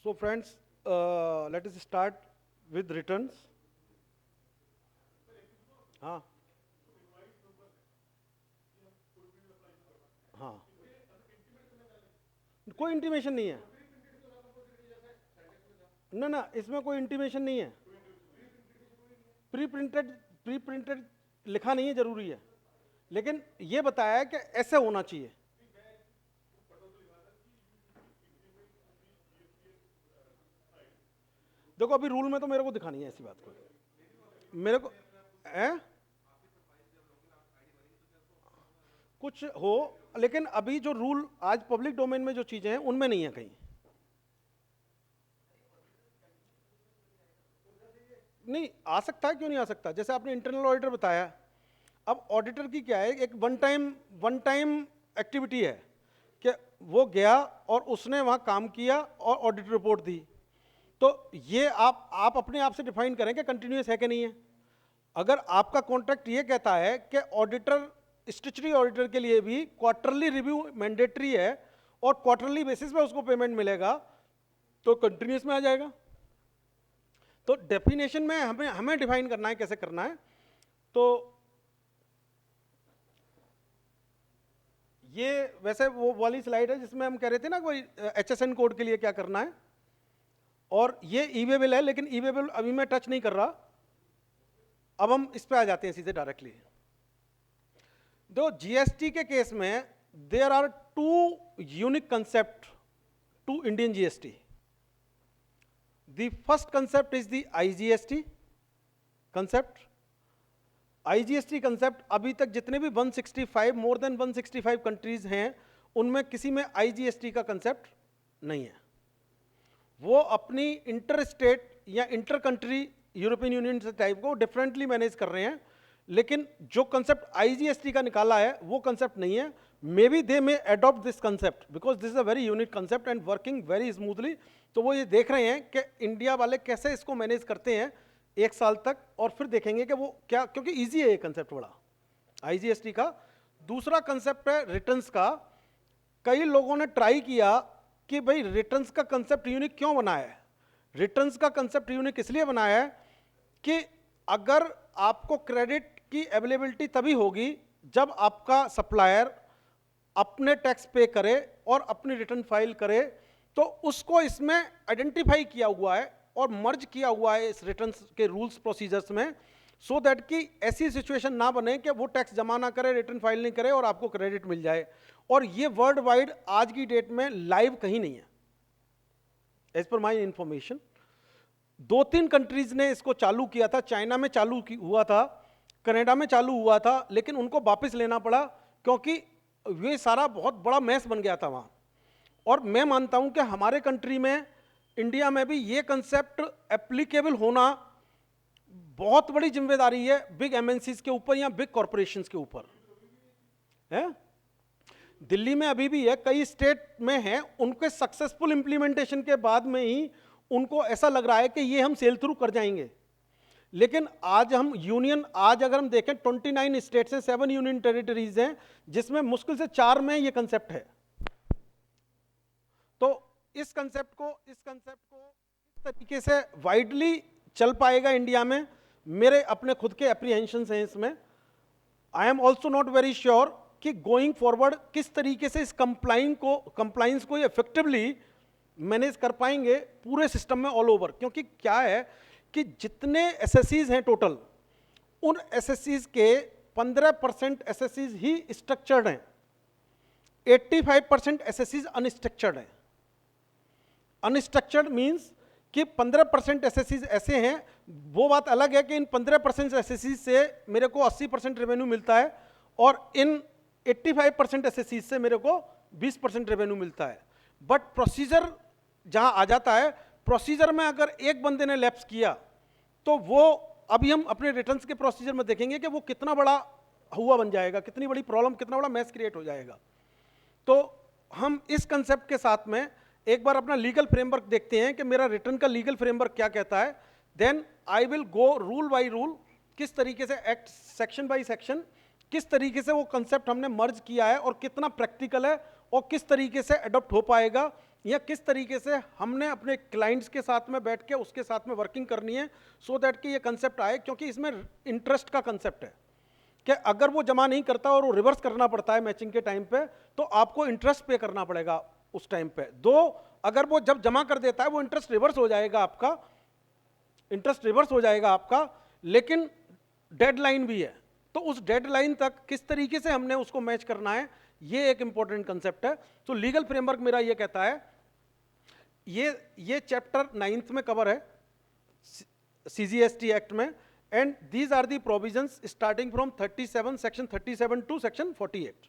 So friends, let us start with returns. हाँ हाँ, कोई इंटीमेशन नहीं है ना ना, इसमें कोई इंटीमेशन नहीं है। प्री प्रिंटेड लिखा नहीं है, जरूरी है, लेकिन ये बताया है कि ऐसे होना चाहिए। देखो अभी रूल में तो मेरे को दिखानी है ऐसी बात को, मेरे को है कुछ हो, लेकिन अभी जो रूल आज पब्लिक डोमेन में जो चीजें हैं उनमें नहीं है कहीं। नहीं आ सकता है, क्यों नहीं आ सकता? जैसे आपने इंटरनल ऑडिटर बताया, अब ऑडिटर की क्या है, एक वन टाइम एक्टिविटी है कि वो गया और उसने वहां काम किया और ऑडिट रिपोर्ट दी। तो ये आप अपने आप से डिफाइन करें कि कंटिन्यूस है कि नहीं है। अगर आपका कॉन्ट्रैक्ट ये कहता है कि ऑडिटर, स्टैट्यूटरी ऑडिटर के लिए भी क्वार्टरली रिव्यू मैंडेटरी है और क्वार्टरली बेसिस पे उसको पेमेंट मिलेगा, तो कंटिन्यूस में आ जाएगा। तो डेफिनेशन में हमें डिफाइन करना है कैसे करना है। तो ये वैसे वो वाली स्लाइड है जिसमें हम कह रहे थे ना कोई HSN कोड के लिए क्या करना है, और ये ई-वेबल है, लेकिन ई-वेबल अभी मैं टच नहीं कर रहा। अब हम इस पे आ जाते हैं सीधे डायरेक्टली। दो जीएसटी के केस में there are two unique concept to Indian GST. The first concept is the IGST concept. IGST concept अभी तक जितने भी 165 मोर देन 165 कंट्रीज हैं उनमें किसी में आईजीएसटी का कंसेप्ट नहीं है। वो अपनी इंटर स्टेट या इंटर कंट्री यूरोपियन यूनियन से टाइप को डिफरेंटली मैनेज कर रहे हैं, लेकिन जो कंसेप्ट आईजीएसटी का निकाला है वो कंसेप्ट नहीं है। May be they may adopt this concept because this is a very unique concept and working very smoothly. तो वो ये देख रहे हैं कि इंडिया वाले कैसे इसको मैनेज करते हैं 1 साल तक, और फिर देखेंगे कि वो क्या, क्योंकि ईजी है ये कंसेप्ट बड़ा आईजीएसटी का। दूसरा कंसेप्ट है रिटर्न्स का। कई लोगों ने ट्राई किया कि भाई रिटर्न्स का कंसेप्ट यूनिक क्यों बनाया है। रिटर्न्स का कंसेप्ट यूनिक इसलिए बनाया है कि अगर आपको क्रेडिट की अवेलेबिलिटी तभी होगी जब आपका सप्लायर अपने टैक्स पे करे और अपनी रिटर्न फाइल करे, तो उसको इसमें आइडेंटिफाई किया हुआ है और मर्ज किया हुआ है इस रिटर्न्स के रूल्स प्रोसीजर्स में, सो दैट कि ऐसी सिचुएशन ना बने कि वो टैक्स जमा ना करे, रिटर्न फाइल नहीं करे और आपको क्रेडिट मिल जाए। और ये वर्ल्ड वाइड आज की डेट में लाइव कहीं नहीं है एज पर माई इंफॉर्मेशन। 2-3 कंट्रीज ने इसको चालू किया था, चाइना में चालू हुआ था, कनाडा में चालू हुआ था, लेकिन उनको वापस लेना पड़ा क्योंकि ये सारा बहुत बड़ा मैस बन गया था वहाँ। और मैं मानता हूँ कि हमारे कंट्री में, इंडिया में भी ये कंसेप्ट एप्लीकेबल होना बहुत बड़ी जिम्मेदारी है बिग एमएनसीज के ऊपर या बिग कॉरपोरेशंस के ऊपर है। दिल्ली में अभी भी है, कई स्टेट में है, उनके सक्सेसफुल इंप्लीमेंटेशन के बाद में ही उनको ऐसा लग रहा है कि ये हम सेल थ्रू कर जाएंगे। लेकिन आज अगर हम देखें 29 स्टेट से 7 यूनियन टेरिटरीज हैं, जिसमें मुश्किल से 4 में ये कंसेप्ट है। तो इस कंसेप्ट को इस तरीके से वाइडली चल पाएगा इंडिया में, मेरे अपने खुद के एप्रीहेंशंस हैं इसमें। I am also not very sure कि गोइंग फॉरवर्ड किस तरीके से इस कंप्लाइंस को इफेक्टिवली मैनेज कर पाएंगे पूरे सिस्टम में ऑल ओवर। क्योंकि क्या है कि जितने एसएससीज हैं टोटल, उन एसएससीज के 15% एसएससीज ही स्ट्रक्चर्ड हैं, 85% एसएससीज अनस्ट्रक्चर्ड हैं। अनस्ट्रक्चर्ड मींस कि 15% एसएससीज ऐसे हैं, वो बात अलग है कि इन 15% एसएससीज से मेरे को 80% रेवेन्यू मिलता है और इन 85% एसएससीज से मेरे को 20% रेवेन्यू मिलता है। बट प्रोसीजर जहां आ जाता है, प्रोसीजर में अगर एक बंदे ने लैप्स किया तो वो, अभी हम अपने रिटर्न्स के प्रोसीजर में देखेंगे कि वो कितना बड़ा हुआ बन जाएगा, कितनी बड़ी प्रॉब्लम, कितना बड़ा मैस क्रिएट हो जाएगा। तो हम इस कंसेप्ट के साथ में एक बार अपना लीगल फ्रेमवर्क देखते हैं कि मेरा रिटर्न का लीगल फ्रेमवर्क क्या कहता है। Then I will go rule by rule, किस तरीके से एक्ट सेक्शन बाय सेक्शन, किस तरीके से वो कंसेप्ट हमने मर्ज किया है और कितना प्रैक्टिकल है और किस तरीके से अडॉप्ट हो पाएगा। या किस तरीके से हमने अपने क्लाइंट्स के साथ में बैठ के उसके साथ में वर्किंग करनी है, सो दैट कि ये कंसेप्ट आए, क्योंकि इसमें इंटरेस्ट का कंसेप्ट है कि अगर वो जमा नहीं करता और वो रिवर्स करना पड़ता है मैचिंग के टाइम पे, तो आपको इंटरेस्ट पे करना पड़ेगा उस टाइम पे। दो, अगर वो जब जमा कर देता है वो इंटरेस्ट रिवर्स हो जाएगा आपका, इंटरेस्ट रिवर्स हो जाएगा आपका, लेकिन डेडलाइन भी है, तो उस डेडलाइन तक किस तरीके से हमने उसको मैच करना है, ये एक इंपॉर्टेंट कंसेप्ट है। तो लीगल फ्रेमवर्क मेरा ये कहता है, ये चैप्टर 9th में कवर है सीजीएसटी एक्ट में, and these are the provisions starting from 37 section 37 to section 48।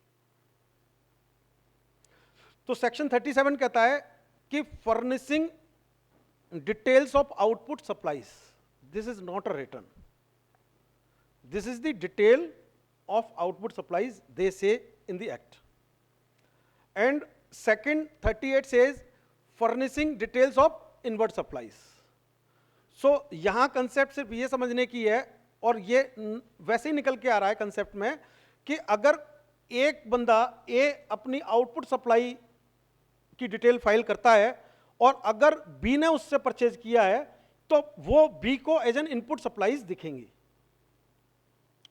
तो सेक्शन 37 कहता है कि furnishing details of output supplies, this is not a return, this is the detail of output supplies, they say in the act. And second 38 says furnishing details of inward supplies. So यहाँ concept सिर्फ ये समझने की है, और ये वैसे ही निकल के आ रहा है कंसेप्ट में कि अगर एक बंदा ए अपनी आउटपुट सप्लाई की डिटेल फाइल करता है और अगर बी ने उससे परचेज किया है, तो वो बी को एज एन इनपुट सप्लाईज दिखेंगी।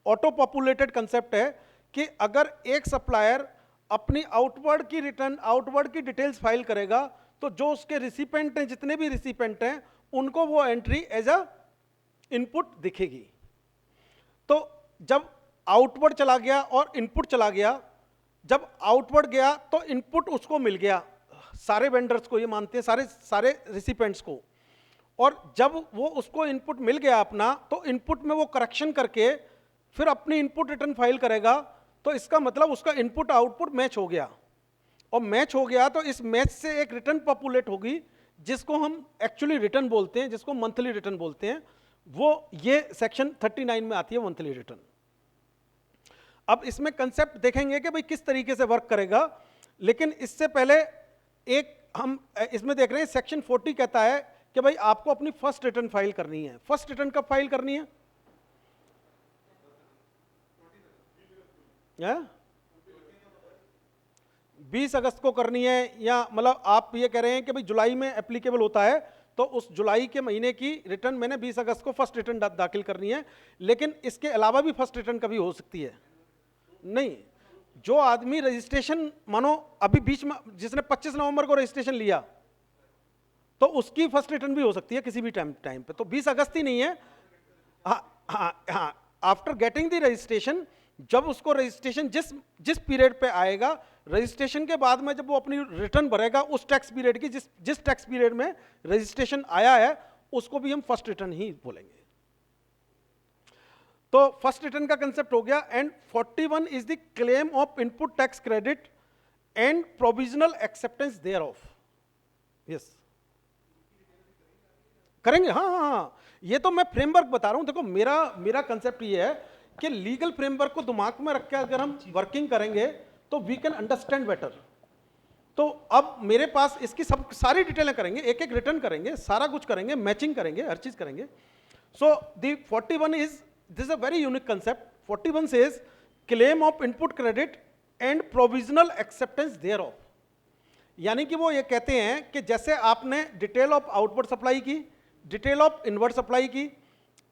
ऑटो पॉपुलेटेड कंसेप्ट है कि अगर एक सप्लायर अपनी आउटवर्ड की रिटर्न, आउटवर्ड की डिटेल्स फाइल करेगा, तो जो उसके रिसिपेंट हैं, जितने भी रिसिपेंट हैं, उनको वो एंट्री एज अ इनपुट दिखेगी। तो जब आउटवर्ड चला गया और इनपुट चला गया, जब आउटवर्ड गया तो इनपुट उसको मिल गया, सारे वेंडर्स को, ये मानते हैं सारे रिसिपेंट्स को, और जब वो उसको इनपुट मिल गया अपना, तो इनपुट में वो करेक्शन करके फिर अपनी इनपुट रिटर्न फाइल करेगा। तो इसका मतलब उसका इनपुट आउटपुट मैच हो गया, और मैच हो गया तो इस मैच से एक रिटर्न पॉपुलेट होगी, जिसको हम एक्चुअली रिटर्न बोलते हैं, जिसको मंथली रिटर्न बोलते हैं। वो ये सेक्शन 39 में आती है, मंथली रिटर्न। अब इसमें कंसेप्ट देखेंगे कि भाई किस तरीके से वर्क करेगा, लेकिन इससे पहले एक हम इसमें देख रहे हैं सेक्शन 40 कहता है कि भाई आपको अपनी फर्स्ट रिटर्न फाइल करनी है। फर्स्ट रिटर्न कब फाइल करनी है? 20 अगस्त को करनी है, या मतलब आप ये कह रहे हैं कि भाई जुलाई में एप्लीकेबल होता है, तो उस जुलाई के महीने की रिटर्न मैंने 20 अगस्त को फर्स्ट रिटर्न दाखिल करनी है। लेकिन इसके अलावा भी फर्स्ट रिटर्न कभी हो सकती है? नहीं। जो आदमी रजिस्ट्रेशन, मानो अभी बीच में जिसने 25 नवंबर को रजिस्ट्रेशन लिया, तो उसकी फर्स्ट रिटर्न भी हो सकती है किसी भी टाइम पे। तो 20 अगस्त ही नहीं है। हाँ, आफ्टर गेटिंग द रजिस्ट्रेशन, जब उसको रजिस्ट्रेशन जिस पीरियड पे आएगा, रजिस्ट्रेशन के बाद में जब वो अपनी रिटर्न भरेगा उस टैक्स पीरियड की, जिस टैक्स पीरियड में रजिस्ट्रेशन आया है, उसको भी हम फर्स्ट रिटर्न ही बोलेंगे। तो फर्स्ट रिटर्न का कंसेप्ट हो गया। And 41 is the claim of input tax credit and provisional acceptance thereof. Yes, करेंगे। हाँ, ये तो मैं फ्रेमवर्क बता रहा हूं। देखो, मेरा कंसेप्ट ये है कि लीगल फ्रेमवर्क को दिमाग में रख के अगर हम वर्किंग करेंगे तो वी कैन अंडरस्टैंड बेटर। तो अब मेरे पास इसकी सारी डिटेलें करेंगे, एक एक रिटर्न करेंगे, सारा कुछ करेंगे, मैचिंग करेंगे, हर चीज करेंगे। So the 41 is, this is a very unique concept. 41 says claim of input credit and provisional acceptance thereof. यानी कि वो ये कहते हैं कि जैसे आपने डिटेल ऑफ आउटवर्ड सप्लाई की, डिटेल ऑफ इनवर्ड सप्लाई की,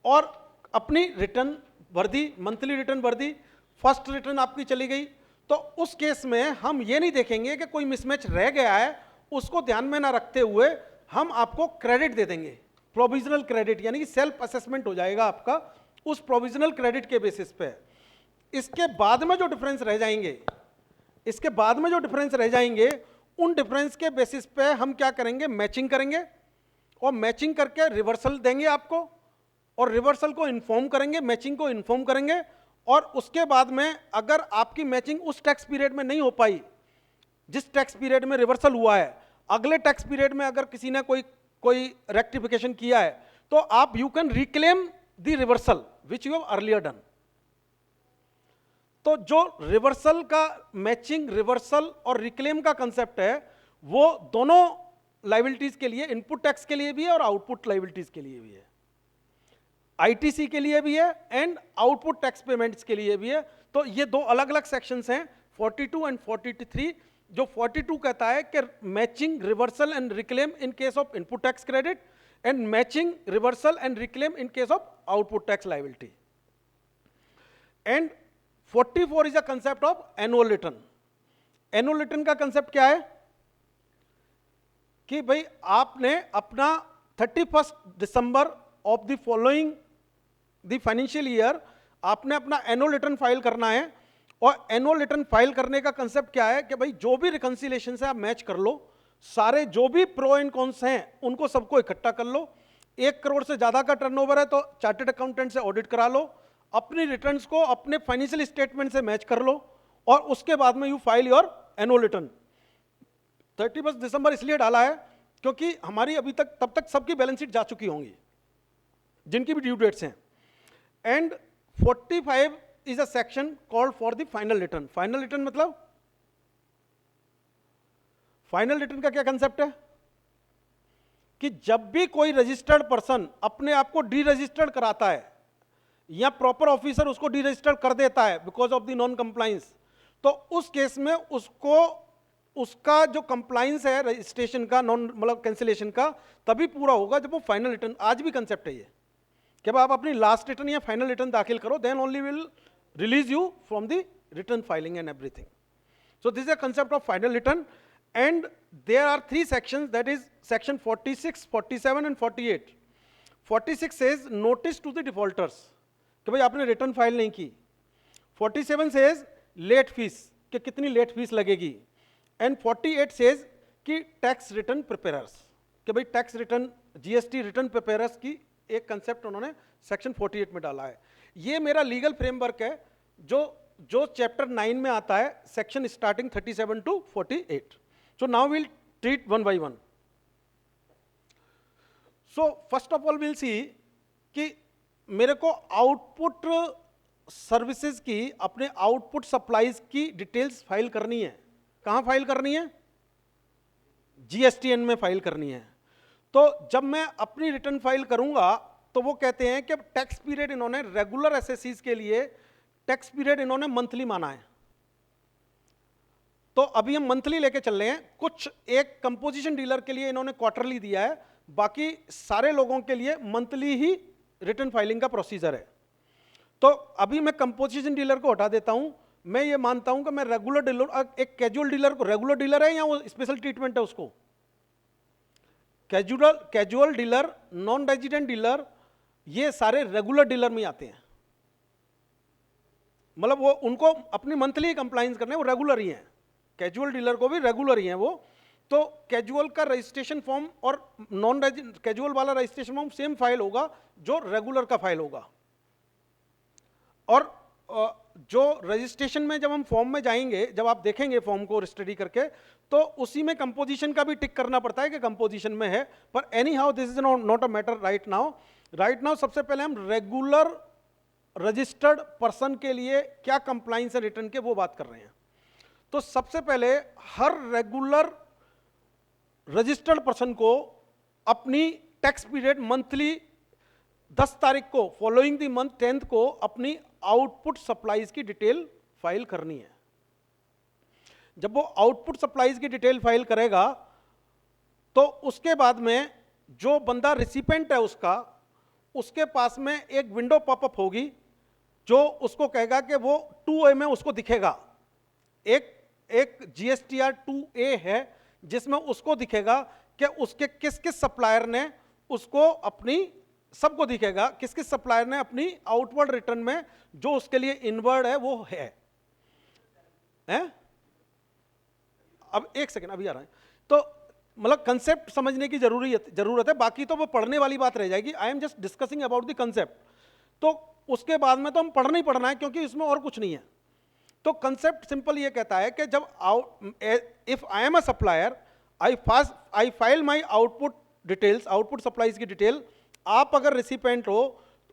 और अपनी रिटर्न भर दी, मंथली रिटर्न भर दी, फर्स्ट रिटर्न आपकी चली गई, तो उस केस में हम ये नहीं देखेंगे कि कोई मिसमैच रह गया है, उसको ध्यान में ना रखते हुए हम आपको क्रेडिट दे देंगे, प्रोविजनल क्रेडिट, यानी कि सेल्फ असेसमेंट हो जाएगा आपका उस प्रोविजनल क्रेडिट के बेसिस पे। इसके बाद में जो डिफरेंस रह जाएंगे, इसके बाद में जो डिफरेंस रह जाएंगे, उन डिफरेंस के बेसिस पे हम क्या करेंगे? मैचिंग करेंगे, और मैचिंग करके रिवर्सल देंगे आपको, और रिवर्सल को इन्फॉर्म करेंगे, मैचिंग को इन्फॉर्म करेंगे। और उसके बाद में अगर आपकी मैचिंग उस टैक्स पीरियड में नहीं हो पाई जिस टैक्स पीरियड में रिवर्सल हुआ है, अगले टैक्स पीरियड में अगर किसी ने कोई रेक्टिफिकेशन किया है, तो आप you can reclaim the reversal which you have earlier done. तो जो रिवर्सल का, मैचिंग, रिवर्सल और रिक्लेम का कंसेप्ट है, वो दोनों लायबिलिटीज के लिए, इनपुट टैक्स के लिए भी है और आउटपुट लायबिलिटीज के लिए भी है, आईटीसी के लिए भी है एंड आउटपुट टैक्स पेमेंट्स के लिए भी है। तो ये दो अलग अलग सेक्शंस हैं, 42 एंड 43। जो 42 कहता है कि matching reversal and reclaim in case of input tax credit and matching reversal and reclaim in case of output tax liability. And 44 is a concept of annual return. Annual return का concept क्या है कि भाई आपने अपना 31 December of the following the financial year आपने अपना annual return file करना है। और एनुअल रिटर्न फाइल करने का कंसेप्ट क्या है कि भाई जो भी रिकंसिलिएशन से आप मैच कर लो, सारे जो भी प्रो एंड कॉन्स हैं उनको सबको इकट्ठा कर लो। 1 करोड़ से ज्यादा का टर्नओवर है तो चार्टर्ड अकाउंटेंट से ऑडिट करा लो, अपनी रिटर्न्स को अपने फाइनेंशियल स्टेटमेंट से मैच कर लो और उसके बाद में you file your annual return. 31 दिसंबर इसलिए डाला है क्योंकि हमारी अभी तक तब तक सबकी बैलेंस शीट जा चुकी होंगी जिनकी भी ड्यू डेट्स हैं। And 45 is a section called for the final return. Final return मतलब, फाइनल रिटर्न का क्या कंसेप्ट है कि जब भी कोई रजिस्टर्ड पर्सन अपने आप को डी रजिस्टर्ड कराता है या प्रॉपर ऑफिसर उसको डी रजिस्टर्ड कर देता है because of the non compliance, तो उस केस में उसको उसका जो कंप्लाइंस है रजिस्ट्रेशन का, नॉन मतलब कैंसिलेशन का, तभी पूरा होगा जब वो फाइनल रिटर्न, आज भी कंसेप्ट है ये कि आप अपनी लास्ट रिटर्न या फाइनल रिटर्न दाखिल करो, then only will release you from the return filing and everything. So this is a concept of final return and there are 3 sections, that is section 46, 47 and 48. 46 says notice to the defaulters कि भाई आपने return file नहीं की। 47 says late fees कि कितनी late fees लगेगी। And 48 says कि tax return प्रिपेयरर्स कि भाई टैक्स रिटर्न जीएसटी रिटर्न प्रिपेयरर्स की एक कंसेप्ट उन्होंने सेक्शन 48 में डाला है। ये मेरा लीगल फ्रेमवर्क है जो चैप्टर 9 में आता है, section starting 37 to 48. So now we'll treat one by one. So first of all we'll see कि मेरे को आउटपुट सर्विसेज की, अपने आउटपुट सप्लाईज की डिटेल्स फाइल करनी है। कहाँ फाइल करनी है? जीएसटीएन में फाइल करनी है। तो जब मैं अपनी रिटर्न फाइल करूंगा तो वो कहते हैं कि टैक्स पीरियड इन्होंने रेगुलर एसएससीज के लिए टैक्स पीरियड इन्होंने मंथली माना है, तो अभी हम मंथली लेके चल रहे हैं। कुछ एक कंपोजिशन डीलर के लिए इन्होंने क्वार्टरली दिया है, बाकी सारे लोगों के लिए मंथली ही रिटर्न फाइलिंग का प्रोसीजर है। तो अभी मैं कंपोजिशन डीलर को हटा देता हूं। मैं ये मानता हूं कि मैं रेगुलर डीलर, एक कैजुअल डीलर को, रेगुलर डीलर है या वो स्पेशल ट्रीटमेंट है उसको, casual dealer, non resident dealer, ये सारे रेगुलर डीलर में आते हैं। मतलब वो उनको अपनी मंथली कंप्लाइंस करने, वो रेगुलर ही हैं। कैजुअल डीलर को भी रेगुलर ही हैं वो। तो कैजुअल का रजिस्ट्रेशन फॉर्म और नॉन कैजुअल वाला रजिस्ट्रेशन फॉर्म सेम फाइल होगा जो रेगुलर का फाइल होगा। और जो रजिस्ट्रेशन में जब हम फॉर्म में जाएंगे, जब आप देखेंगे फॉर्म को स्टडी करके, तो उसी में कंपोजिशन का भी टिक करना पड़ता है कि कंपोजिशन में है। पर any how this is not a matter right now. Right now सबसे पहले हम रेगुलर रजिस्टर्ड पर्सन के लिए क्या कंप्लाइंस है रिटर्न के, वो बात कर रहे हैं। तो सबसे पहले हर रेगुलर रजिस्टर्ड पर्सन को अपनी टैक्स पीरियड मंथली 10 तारीख को फॉलोइंग द मंथ 10th को अपनी आउटपुट सप्लाईज की डिटेल फाइल करनी है। जब वो आउटपुट सप्लाईज की डिटेल फाइल करेगा तो उसके बाद में जो बंदा रिसिपेंट है उसके पास में एक विंडो पॉपअप होगी जो उसको कहेगा कि वो 2A में उसको दिखेगा। एक GSTR 2A है जिसमें उसको दिखेगा कि उसके किस किस सप्लायर ने उसको अपनी, सबको दिखेगा किस किस सप्लायर ने अपनी आउटवर्ड रिटर्न में जो उसके लिए इनवर्ड है वो है? अब एक सेकेंड, अभी आ रहा है। तो मतलब कंसेप्ट समझने की जरूरत है, बाकी तो वो पढ़ने वाली बात रह जाएगी। I am just discussing about the concept. तो उसके बाद में तो हम पढ़ना ही पढ़ना है क्योंकि इसमें और कुछ नहीं है। तो कंसेप्ट सिंपल ये कहता है कि जब if I am a supplier, I file my output details, output supplies की डिटेल। आप अगर रिसिपेंट हो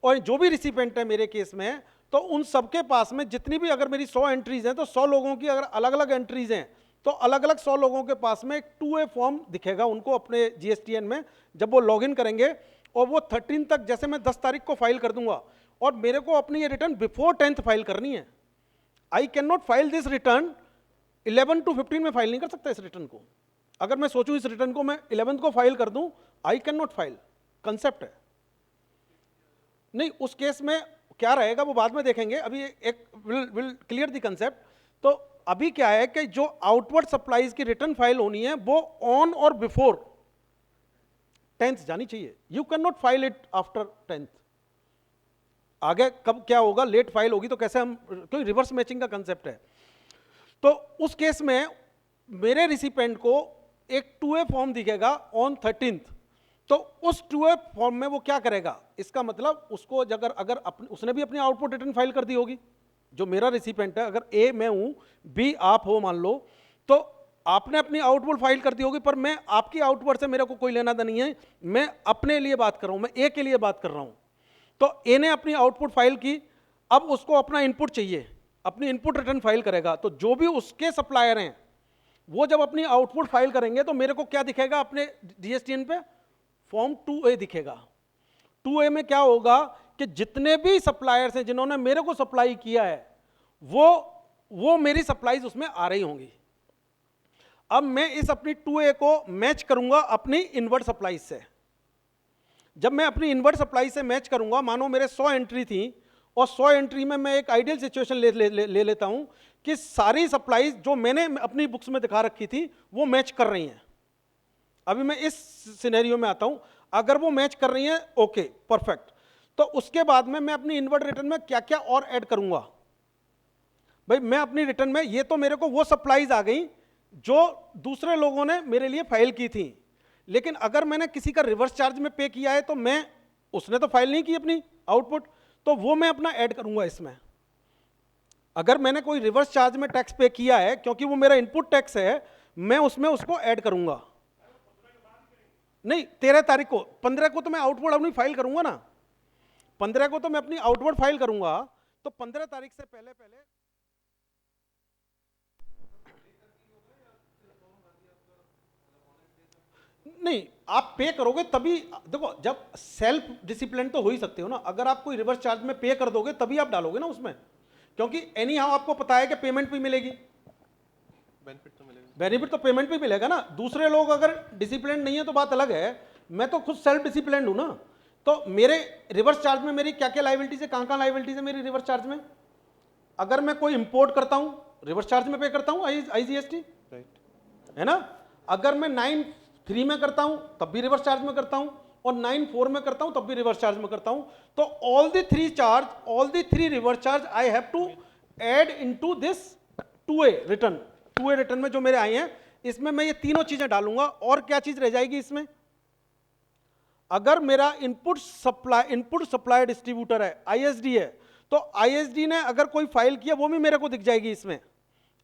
और जो भी रिसिपेंट है मेरे केस में, तो उन सबके पास में जितनी भी, अगर मेरी 100 एंट्रीज हैं तो 100 लोगों की अगर अलग अलग एंट्रीज हैं तो अलग अलग 100 लोगों के पास में एक 2A फॉर्म दिखेगा उनको अपने GSTN में। जब वो लॉगिन करेंगे और वो 13 तक, जैसे मैं 10 तारीख को फाइल कर दूंगा और मेरे को अपनी ये रिटर्न बिफोर 10th फाइल करनी है। I can not file this return 11 to 15 में फाइल नहीं कर सकता इस रिटर्न को। अगर मैं सोचूं इस रिटर्न को मैं 11th को फाइल कर दूं, I can not file, concept है। नहीं, उस केस में क्या रहेगा वो बाद में देखेंगे, अभी एक विल क्लियर द कंसेप्ट। तो अभी क्या है कि जो आउटवर्ड सप्लाईज की रिटर्न फाइल होनी है वो ऑन और बिफोर 10th जानी चाहिए। You can not file it after 10th। आगे कब क्या होगा, लेट फाइल होगी तो कैसे हम, क्योंकि रिवर्स मैचिंग का कंसेप्ट है। तो उस केस में मेरे रिसिपेंट को एक 2A फॉर्म दिखेगा ऑन 13th। तो उस 2A फॉर्म में वो क्या करेगा, इसका मतलब उसको अगर उसने भी अपनी आउटपुट रिटर्न फाइल कर दी होगी, जो मेरा रिसिपेंट है, अगर A मैं हूं, B आप हो मान लो, तो आपने अपनी आउटपुट फाइल कर दी होगी, पर मैं आपकी आउटपुट से मेरे को कोई लेना देना नहीं है, मैं अपने लिए बात कर रहा हूं, मैं A के लिए बात कर रहा हूं। तो A ने अपनी आउटपुट फाइल की, अब उसको अपना इनपुट चाहिए, अपनी इनपुट रिटर्न फाइल करेगा। तो जो भी उसके सप्लायर हैं वो जब अपनी आउटपुट फाइल करेंगे तो मेरे को क्या दिखेगा अपने DSTN पे, फॉर्म 2A दिखेगा। 2A में क्या होगा कि जितने भी सप्लायर्स हैं जिन्होंने मेरे को सप्लाई किया है वो मेरी सप्लाईज उसमें आ रही होंगी। अब मैं इस अपनी 2A को मैच करूंगा अपनी इनवर्ट सप्लाई से। जब मैं अपनी इनवर्ट सप्लाई से मैच करूंगा, मानो मेरे 100 एंट्री थी और 100 एंट्री में मैं एक आइडियल सिचुएशन ले लेता हूं कि सारी सप्लाईज जो मैंने अपनी बुक्स में दिखा रखी थी वो मैच कर रही हैं। अभी मैं इस सिनेरियो में आता हूं, अगर वो मैच कर रही हैं ओके परफेक्ट, तो उसके बाद में मैं अपनी इनवर्ट रिटर्न में क्या क्या और ऐड करूंगा। भाई मैं अपनी रिटर्न में, ये तो मेरे को वो सप्लाईज आ गई जो दूसरे लोगों ने मेरे लिए फाइल की थी, लेकिन अगर मैंने किसी का रिवर्स चार्ज में पे किया है तो मैं, उसने तो फाइल नहीं की अपनी आउटपुट, तो वो मैं अपना ऐड करूंगा इसमें। अगर मैंने कोई रिवर्स चार्ज में टैक्स पे किया है, क्योंकि वो मेरा इनपुट टैक्स है, मैं उसमें उसको ऐड करूंगा। नहीं, 13 तारीख को, 15 को तो मैं आउटवर्ड अपनी फाइल करूंगा ना, 15 को तो मैं अपनी आउटवर्ड फाइल करूंगा, तो 15 तारीख से पहले नहीं, आप पे करोगे तभी। देखो, जब सेल्फ डिसिप्लिन तो हो ही सकते हो ना, अगर आप कोई रिवर्स चार्ज में पे कर दोगे तभी आप डालोगे ना उसमें, क्योंकि एनी हाउ आपको पता है कि पेमेंट भी मिलेगी, बेनिफिट तो पेमेंट भी मिलेगा ना। दूसरे लोग अगर डिसिप्लिन नहीं है तो बात अलग है, मैं तो खुद सेल्फ डिसिप्लिन हूं ना। तो मेरे रिवर्स चार्ज में मेरी क्या क्या लाइबिलिटीज है, कहां लाइबिलिटीज है मेरी रिवर्स चार्ज में। अगर मैं कोई इंपोर्ट करता हूं रिवर्स चार्ज में पे करता हूं IGST, है ना। अगर मैं 9(3) में करता हूं तब भी रिवर्स चार्ज में करता हूं, और 9(4) में करता हूं तब भी रिवर्स चार्ज में करता हूं। तो all the three reverse charge I have to add into this 2A return. 2A return में जो मेरे आए हैं, इसमें मैं ये तीनों चीजें डालूंगा। और क्या चीज रह जाएगी इसमें, अगर मेरा इनपुट सप्लाई डिस्ट्रीब्यूटर है, ISD है, तो ISD ने अगर कोई फाइल किया वो भी मेरे को दिख जाएगी इसमें,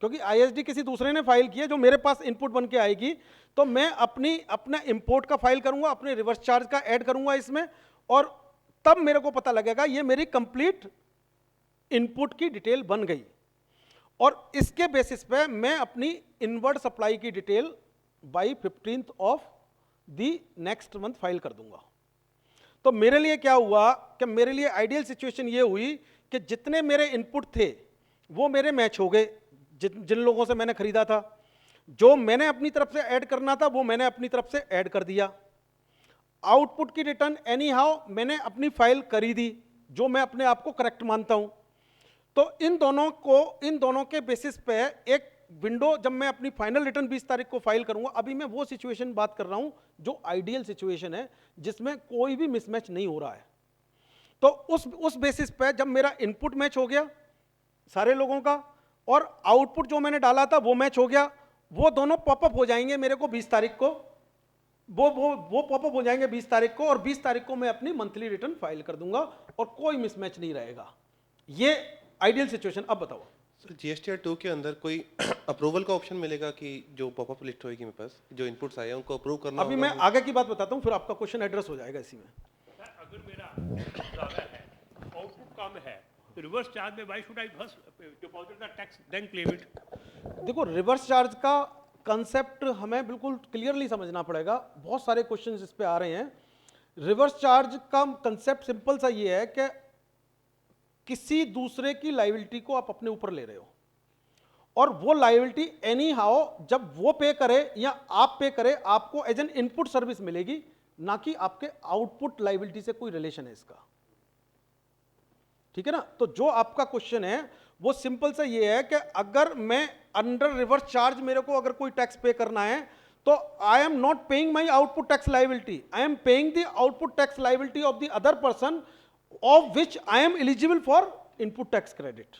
क्योंकि ISD किसी दूसरे ने फाइल किया जो मेरे पास इनपुट बन के आएगी। तो मैं अपना इंपोर्ट का फाइल करूंगा, अपने रिवर्स चार्ज का ऐड करूंगा इसमें, और तब मेरे को पता लगेगा ये मेरी कंप्लीट इनपुट की डिटेल बन गई। और इसके बेसिस पे मैं अपनी इनवर्ट सप्लाई की detail by 15th of the next month file कर दूंगा। तो मेरे लिए क्या हुआ कि मेरे लिए आइडियल सिचुएशन ये हुई कि जितने मेरे इनपुट थे वो मेरे मैच हो गए, जिन लोगों से मैंने खरीदा था। जो मैंने अपनी तरफ से ऐड करना था वो मैंने अपनी तरफ से ऐड कर दिया। आउटपुट की रिटर्न एनी हाउ मैंने अपनी फाइल करी दी, जो मैं अपने आप को करेक्ट मानता हूं। तो इन दोनों के बेसिस पे एक विंडो, जब मैं अपनी फाइनल रिटर्न 20 तारीख को फाइल करूंगा, अभी मैं वो सिचुएशन बात कर रहा हूं जो आइडियल सिचुएशन है, जिसमें कोई भी मिसमैच नहीं हो रहा है। तो उस बेसिस पे जब मेरा इनपुट मैच हो गया सारे लोगों का, और आउटपुट जो मैंने डाला था वो मैच हो गया, वो दोनों पॉपअप हो जाएंगे मेरे को 20 तारीख को, वो पॉपअप हो जाएंगे 20 तारीख को, और 20 तारीख को मैं अपनी मंथली रिटर्न फाइल कर दूंगा और कोई मिसमैच नहीं रहेगा। ये आइडियल सिचुएशन। अब बताओ सर, GSTR 2 के अंदर कोई अप्रूवल का ऑप्शन मिलेगा कि जो पॉपअप लिस्ट होगी मेरे पास, जो इनपुट्स आए हैं उनको अप्रूव करना अभी मैं आगे की बात बताता हूं, फिर आपका क्वेश्चन एड्रेस हो जाएगा इसी में। अगर मेरा ज़्यादा है, आउटपुट कम है, तो रिवर्स चार्ज में why should I first deposit the tax then claim it. देखो, रिवर्स चार्ज का कंसेप्ट हमें बिल्कुल क्लियरली समझना पड़ेगा। बहुत सारे क्वेश्चंस इस पे आ रहे हैं। रिवर्स चार्ज का कंसेप्ट सिंपल सा ये है कि किसी दूसरे की लायबिलिटी को आप अपने ऊपर ले रहे हो, और वो लायबिलिटी एनी हाउ जब वो पे करे या आप पे करे, आपको एज एन इनपुट सर्विस मिलेगी, ना कि आपके आउटपुट लायबिलिटी से कोई रिलेशन है इसका। ठीक है ना? तो जो आपका क्वेश्चन है वो सिंपल सा ये है कि अगर मैं अंडर रिवर्स चार्ज मेरे को अगर कोई टैक्स पे करना है तो I am not paying my output tax liability, I am paying the output tax liability of the other person of which I am eligible for input tax credit.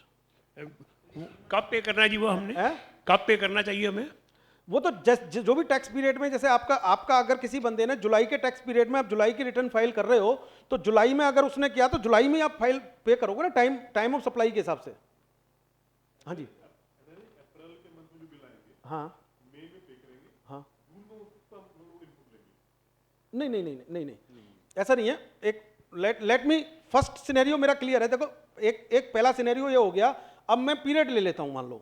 कब पे करना है जी वो हमने? है? कब पे करना चाहिए हमें? वो तो जो भी टैक्स पीरियड में, जैसे आपका अगर किसी बंदे ने जुलाई के टैक्स पीरियड में आप जुलाई की रिटर्न फाइल कर रहे हो तो जुलाई में अगर उसने किया तो जुलाई में आप फाइल पे करोगे ना, टाइम ऑफ सप्लाई के हिसाब से। हाँ जी, हाँ हाँ, नहीं नहीं नहीं नहीं नहीं, ऐसा नहीं है। एक लेट मी फर्स्ट सिनेरियो मेरा क्लियर है। देखो एक पहला सिनेरियो ये हो गया, अब मैं पीरियड ले लेता हूं, मान लो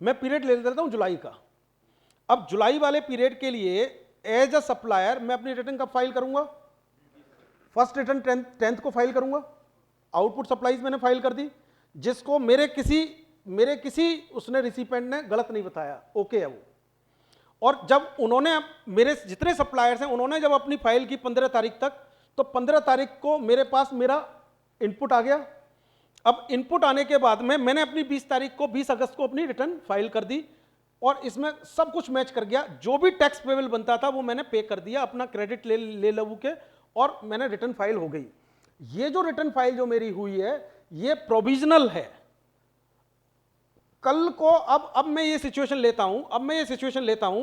मैं पीरियड ले लेता हूं जुलाई का। अब जुलाई वाले पीरियड के लिए एज अ सप्लायर मैं अपनी रिटर्न कब फाइल करूंगा? फर्स्ट रिटर्न 10th को फाइल करूंगा। आउटपुट सप्लाईज मैंने फाइल कर दी, जिसको मेरे किसी उसने रिसिपेंट ने गलत नहीं बताया, ओके है वो। और जब उन्होंने, मेरे जितने सप्लायर्स हैं उन्होंने जब अपनी फाइल की 15 तारीख तक, तो 15 तारीख को मेरे पास मेरा इनपुट आ गया। अब इनपुट आने के बाद में मैंने अपनी 20 तारीख को 20 अगस्त को अपनी रिटर्न फाइल कर दी और इसमें सब कुछ मैच कर गया। जो भी टैक्स पेबल बनता था वो मैंने पे कर दिया अपना क्रेडिट ले लवू के, और मैंने रिटर्न फाइल हो गई। ये जो रिटर्न फाइल जो मेरी हुई है ये प्रोविजनल है। कल को अब मैं ये सिचुएशन लेता हूं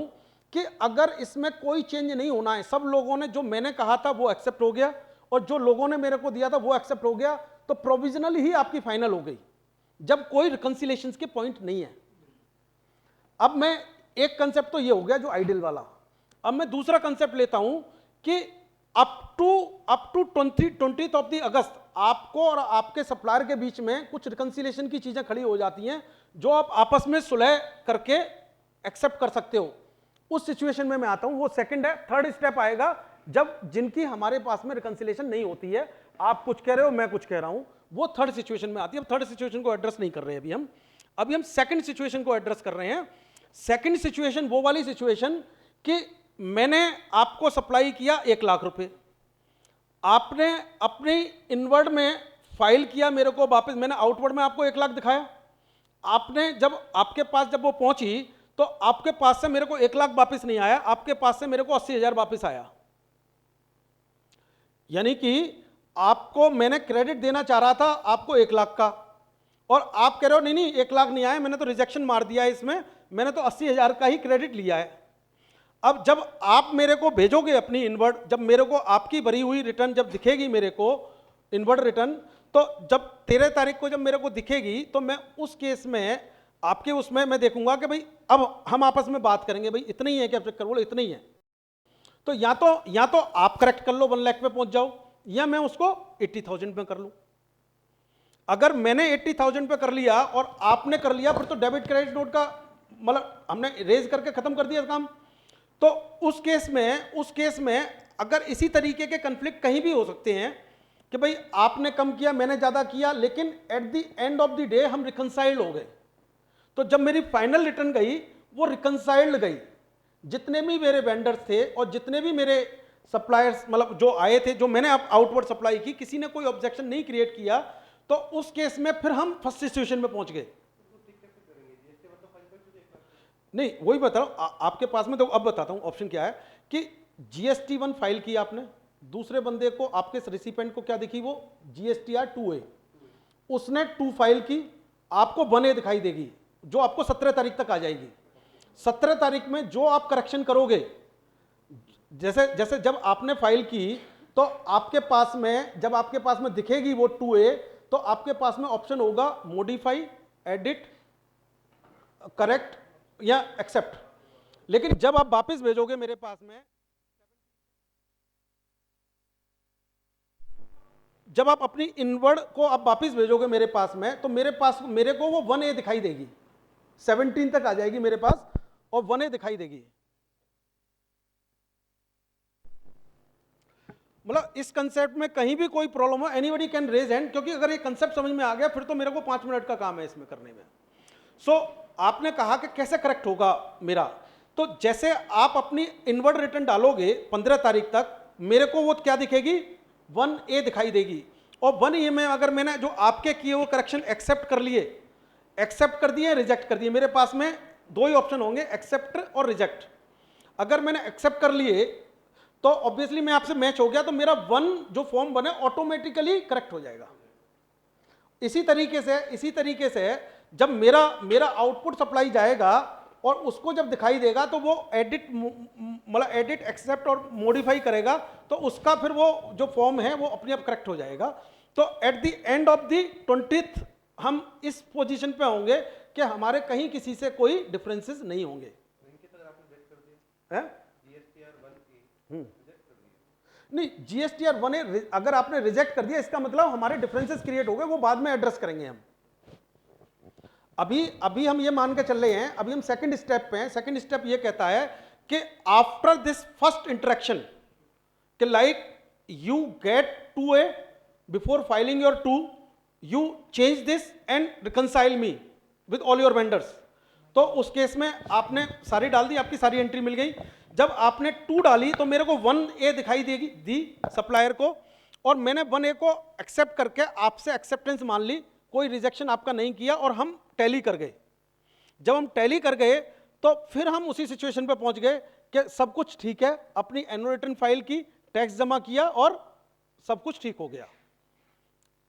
कि अगर इसमें कोई चेंज नहीं होना है, सब लोगों ने जो मैंने कहा था वो एक्सेप्ट हो गया और जो लोगों ने मेरे को दिया था वो एक्सेप्ट हो गया, तो प्रोविजनल ही आपकी फाइनल हो गई जब कोई रिकंसिलेशन के पॉइंट नहीं है। अब मैं एक कंसेप्ट तो ये हो गया जो आइडियल वाला। अब मैं दूसरा कंसेप्ट लेता हूं कि up to 20th of the August आपको और आपके सप्लायर के बीच में कुछ रिकंसिलेशन की चीजें खड़ी हो जाती हैं जो आप आपस में सुलह करके एक्सेप्ट कर सकते हो। उस सिचुएशन में मैं आता हूं, वो सेकंड है। थर्ड स्टेप आएगा जब जिनकी हमारे पास में रिकंसिलेशन नहीं होती है, आप कुछ कह रहे हो मैं कुछ कह रहा हूं, वो थर्ड सिचुएशन में आती है। अब थर्ड सिचुएशन को एड्रेस नहीं कर रहे हैं अभी हम सेकंड सिचुएशन को एड्रेस कर रहे हैं। सेकंड सिचुएशन वो वाली सिचुएशन कि मैंने आपको सप्लाई किया 1 लाख रुपए, आपने अपनी इनवर्ड में फाइल किया मेरे को वापस, मैंने आउटवर्ड में आपको 1 लाख दिखाया। आपने जब आपके पास जब वो पहुंची तो आपके पास से मेरे को 1 लाख वापस नहीं आया, आपके पास से मेरे को 80,000 वापस आया। यानी कि आपको मैंने क्रेडिट देना चाह रहा था आपको 1 लाख का, और आप कह रहे हो नहीं 1 लाख नहीं आया, मैंने तो रिजेक्शन मार दिया है इसमें, मैंने तो 80,000 का ही क्रेडिट लिया है। अब जब आप मेरे को भेजोगे अपनी इनवर्ड, जब मेरे को आपकी भरी हुई रिटर्न जब दिखेगी मेरे को इनवर्ड रिटर्न, तो जब 13 तारीख को जब मेरे को दिखेगी तो मैं उस केस में आपके उसमें मैं देखूंगा कि भाई अब हम आपस में बात करेंगे, भाई इतना ही है क्या चक्कर, बोलो इतना ही है। तो या तो आप करेक्ट कर लो 1 लाख पे पहुंच जाओ, या मैं उसको 80,000 पे कर लूं। अगर मैंने 80,000 पे कर लिया और आपने कर लिया, फिर तो डेबिट क्रेडिट नोट का मतलब हमने रेज करके खत्म कर दिया काम। तो उस केस में अगर इसी तरीके के कन्फ्लिक्ट कहीं भी हो सकते हैं कि भाई आपने कम किया मैंने ज्यादा किया, लेकिन at the end of the day हम रिकंसाइल्ड हो गए। तो जब मेरी फाइनल रिटर्न गई वो रिकंसाइल्ड गई। जितने भी मेरे वेंडर्स थे और जितने भी मेरे सप्लायर्स मतलब जो आए थे, जो मैंने आउटवर्ड सप्लाई की, किसी ने कोई ऑब्जेक्शन नहीं क्रिएट किया, तो उस केस में फिर हम फर्स्ट सिचुएशन में पहुंच गए। नहीं वही बता रहा हूं आपके पास में। तो अब बताता हूं ऑप्शन क्या है कि GST1 फाइल की आपने, दूसरे बंदे को आपके रिसिपेंट को क्या दिखी, वो GSTR 2A, उसने 2 फाइल की, आपको 1A दिखाई देगी जो आपको 17 तारीख तक आ जाएगी। 17 तारीख में जो आप करेक्शन करोगे, जैसे जब आपने फाइल की तो आपके पास में जब आपके पास में दिखेगी वो 2A, तो आपके पास में ऑप्शन होगा मॉडिफाई, एडिट, करेक्ट या एक्सेप्ट। लेकिन जब आप वापस भेजोगे मेरे पास में, जब आप अपनी इनवर्ड को आप वापस भेजोगे मेरे पास में, तो मेरे को वो 1A दिखाई देगी, 17 तक आ जाएगी मेरे पास और 1A दिखाई देगी। मतलब इस कंसेप्ट में कहीं भी कोई प्रॉब्लम हो, एनीबॉडी कैन रेज हैंड, क्योंकि अगर ये कंसेप्ट समझ में आ गया फिर तो मेरे को 5 मिनट का काम है इसमें करने में। सो आपने कहा कि कैसे करेक्ट होगा मेरा, तो जैसे आप अपनी इनवर्ड रिटर्न डालोगे 15 तारीख तक, मेरे को वो क्या दिखेगी, 1A दिखाई देगी। और 1A में अगर मैंने जो आपके किए वो करेक्शन एक्सेप्ट कर लिए, एक्सेप्ट कर दिए, रिजेक्ट कर दिए, मेरे पास में दो ही ऑप्शन होंगे, एक्सेप्ट और रिजेक्ट। अगर मैंने एक्सेप्ट कर लिए तो ऑब्वियसली मैं आपसे मैच हो गया, तो मेरा 1 जो फॉर्म बने ऑटोमेटिकली करेक्ट हो जाएगा। इसी तरीके से जब मेरा आउटपुट सप्लाई जाएगा और उसको जब दिखाई देगा तो वो एडिट एक्सेप्ट और मॉडिफाई करेगा, तो उसका फिर वो जो फॉर्म है वो अपने आप करेक्ट हो जाएगा। तो at the end of the 20th हम इस पोजीशन पे होंगे कि हमारे कहीं किसी से कोई डिफरेंसेस नहीं होंगे। नहीं, GSTR 1A अगर आपने रिजेक्ट कर दिया, इसका मतलब हमारे डिफरेंसेस क्रिएट हो गए, वो बाद में एड्रेस करेंगे हम। अभी हम ये मान के चल रहे हैं, अभी हम सेकंड स्टेप पे हैं। सेकंड स्टेप ये कहता है कि आफ्टर दिस फर्स्ट इंटरेक्शन कि like you get 2A before filing your 2, you change this and reconcile me with all your vendors. तो उस केस में आपने सारी डाल दी, आपकी सारी एंट्री मिल गई। जब आपने 2 डाली तो मेरे को 1A दिखाई दी सप्लायर को, और मैंने 1A को एक्सेप्ट करके आपसे एक्सेप्टेंस मान ली, कोई रिजेक्शन आपका नहीं किया, और हम टैली कर गए। जब हम टैली कर गए तो फिर हम उसी सिचुएशन पे पहुंच गए कि सब कुछ ठीक है, अपनी एनुअल रिटर्न फाइल की, टैक्स जमा किया और सब कुछ ठीक हो गया।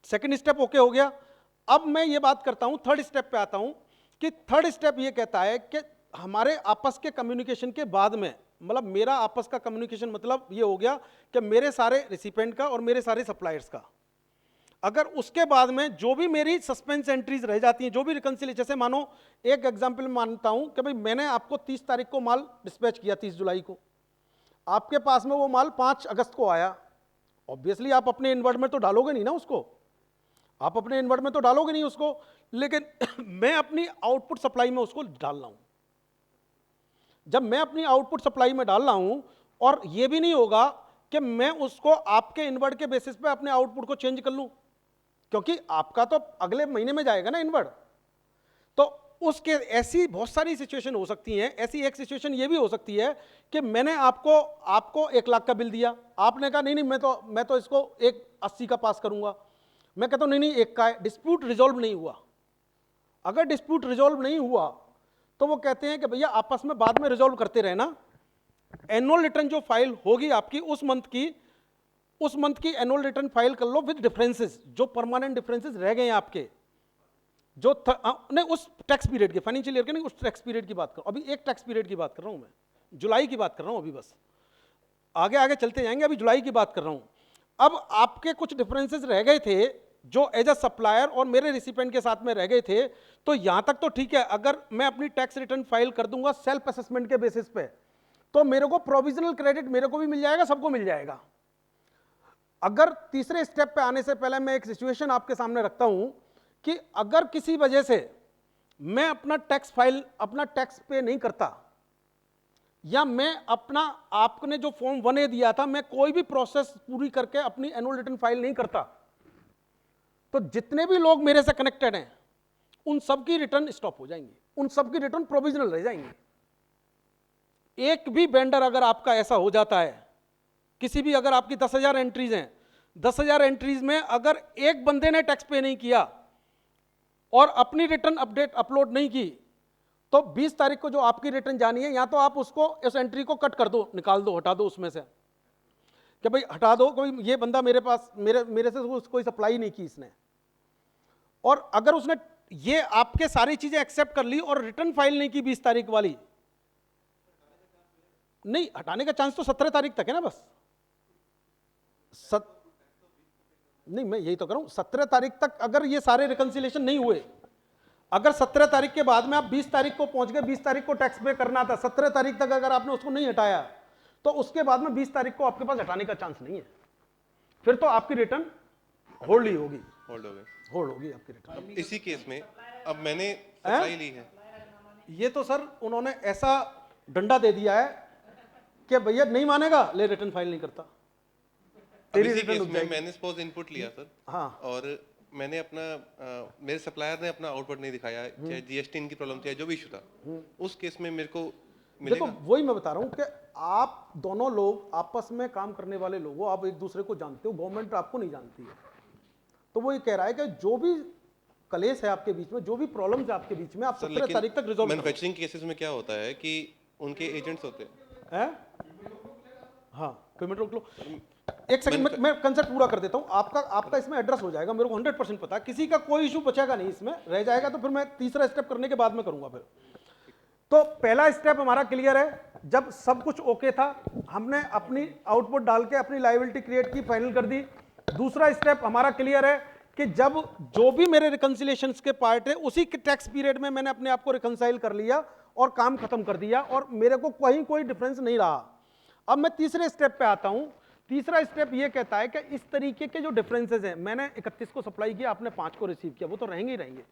सेकंड स्टेप ओके हो गया। अब मैं ये बात करता हूं, थर्ड स्टेप पे आता हूं कि थर्ड स्टेप ये कहता है कि हमारे आपस के कम्युनिकेशन के बाद में, मतलब मेरा आपस का कम्युनिकेशन मतलब ये हो गया कि मेरे सारे रिसिपेंट का और मेरे सारे सप्लायर्स का, अगर उसके बाद में जो भी मेरी सस्पेंस एंट्रीज रह जाती हैं, जो भी रिकंसिलिएशन, जैसे मानो एक एग्जांपल मानता हूं कि भाई मैंने आपको 30 तारीख को माल डिस्पैच किया, 30 जुलाई को, आपके पास में वो माल 5 अगस्त को आया। ऑब्वियसली आप अपने इनवर्ड में तो डालोगे नहीं ना उसको, आप अपने इनवर्ड में तो डालोगे नहीं उसको, लेकिन मैं अपनी आउटपुट सप्लाई में उसको डाल रहा हूं। जब मैं अपनी आउटपुट सप्लाई में डाल रहा हूं, और ये भी नहीं होगा कि मैं उसको आपके इनवर्ड के बेसिस पे अपने आउटपुट को चेंज कर लूं, क्योंकि आपका तो अगले महीने में जाएगा ना इनवर्ड। तो उसके ऐसी बहुत सारी सिचुएशन हो सकती हैं। ऐसी एक सिचुएशन ये भी हो सकती है कि मैंने आपको 1 लाख का बिल दिया, आपने कहा नहीं मैं तो इसको 180 का पास करूंगा। मैं कहता हूं नहीं 1 का है, डिस्प्यूट रिजॉल्व नहीं हुआ। अगर डिस्प्यूट रिजॉल्व नहीं हुआ तो वो कहते हैं कि भैया आपस में बाद में रिजॉल्व करते रहना, एनुअल रिटर्न जो फाइल होगी आपकी उस मंथ की एनुअल रिटर्न फाइल कर लो विद डिफरेंसेस, जो परमानेंट डिफरेंसेस रह गए हैं आपके, जो नहीं उस टैक्स पीरियड के, फाइनेंशियल ईयर के नहीं, उस टैक्स पीरियड की बात करो। अभी एक टैक्स पीरियड की बात कर रहा हूं मैं, जुलाई की बात कर रहा हूं, अभी बस आगे आगे चलते जाएंगे, अभी जुलाई की बात कर रहा हूं। अब आपके कुछ डिफरेंसेस रह गए थे जो एज अ सप्लायर और मेरे रिसिपेंट के साथ में रह गए थे, तो यहां तक तो ठीक है। अगर मैं अपनी टैक्स रिटर्न फाइल कर दूंगा सेल्फ असेसमेंट के बेसिस पे, तो मेरे को प्रोविजनल क्रेडिट मेरे को भी मिल जाएगा, सबको मिल जाएगा। अगर तीसरे स्टेप पे आने से पहले मैं एक सिचुएशन आपके सामने रखता हूं कि अगर किसी वजह से मैं अपना टैक्स पे नहीं करता, या मैं अपना, आपने जो फॉर्म 1A दिया था, मैं कोई भी प्रोसेस पूरी करके अपनी एनुअल रिटर्न फाइल नहीं करता, तो जितने भी लोग मेरे से कनेक्टेड हैं उन सब की रिटर्न स्टॉप हो जाएंगी, उन सब की रिटर्न प्रोविजनल रह जाएंगी। एक भी वेंडर अगर आपका ऐसा हो जाता है, किसी भी, अगर आपकी 10,000 एंट्रीज हैं, 10,000 एंट्रीज में अगर एक बंदे ने टैक्स पे नहीं किया और अपनी रिटर्न अपलोड नहीं की, तो 20 तारीख को जो आपकी रिटर्न जानी है, या तो आप उसको इस एंट्री को कट कर दो, निकाल दो, हटा दो उसमें से, कि भाई हटा दो, कोई ये बंदा मेरे पास मेरे से कोई सप्लाई नहीं की इसने। और अगर उसने ये आपके सारी चीजें एक्सेप्ट कर ली और रिटर्न फाइल नहीं की 20 तारीख वाली, नहीं, हटाने का चांस तो 17 तारीख तक है ना बस। नहीं, मैं यही तो कर रहा हूं, 17 तारीख तक अगर ये सारे रिकंसिलेशन नहीं हुए, अगर 17 तारीख के बाद में आप 20 तारीख को पहुंच गए, 20 तारीख को टैक्स पे करना था, 17 तारीख तक अगर आपने उसको नहीं हटाया, तो उसके बाद में 20 तारीख को आपके पास हटाने का चांस नहीं है, फिर तो आपकी रिटर्न होल्ड ही होगी, होल्ड होगी आपकी रिटर्न। इसी केस में अब मैंने सप्लाई ली है, ये तो सर उन्होंने ऐसा डंडा दे दिया है कि भैया नहीं मानेगा, ले रिटर्न फाइल नहीं करता, तेरी इसी रिटर्न केस रुक में जाएगी। मैंने सपोज इनपुट लिया सर, हाँ, और मैंने अपना मेरे सप्लायर ने अपना आउटपुट नहीं दिखाया, चाहे जीएसटी इनकी प्रॉब्लम थी, जो भी इशू था, उस केस में मेरे को देखो मिलेगा? वही मैं बता रहा हूं कि आप दोनों लोग आपस में काम करने वाले लोग हो, आप एक दूसरे को जानते हो, गवर्नमेंट आपको नहीं जानती है। तो वो ये कह रहा है कि जो भी कलेश है आपके बीच में, जो भी प्रॉब्लम्स है आपके बीच में, आप 17 तारीख तक रिजॉल्व मैन्युफैक्चरिंग केसेस में क्या होता है कि उनके एजेंट्स होते हैं। हाँ, पेमेंट रोक लो। एक सेकंड, मैं कंसेप्ट पूरा कर देता हूं। आपका इसमें एड्रेस हो जाएगा, मेरे को 100% पता है। किसी का कोई इशू बचेगा नहीं, इसमें रह जाएगा तो फिर मैं तीसरा स्टेप करने के बाद में करूंगा। फिर तो पहला स्टेप हमारा क्लियर है। जब सब कुछ ओके था, हमने अपनी आउटपुट डाल के अपनी लायबिलिटी क्रिएट की, फाइनल कर दी। दूसरा स्टेप हमारा क्लियर है कि जब जो भी मेरे रिकंसिलिएशंस के पार्ट है, उसी के टैक्स पीरियड में मैंने अपने आप को रिकंसाइल कर लिया और काम खत्म कर दिया, और मेरे को कहीं कोई डिफरेंस नहीं रहा। अब मैं तीसरे स्टेप पे आता हूं। तीसरा स्टेप ये कहता है कि इस तरीके के जो डिफरेंसेस हैं, मैंने 31 को सप्लाई किया, आपने 5 को रिसीव किया, वो तो रहेंगे ही रहेंगे।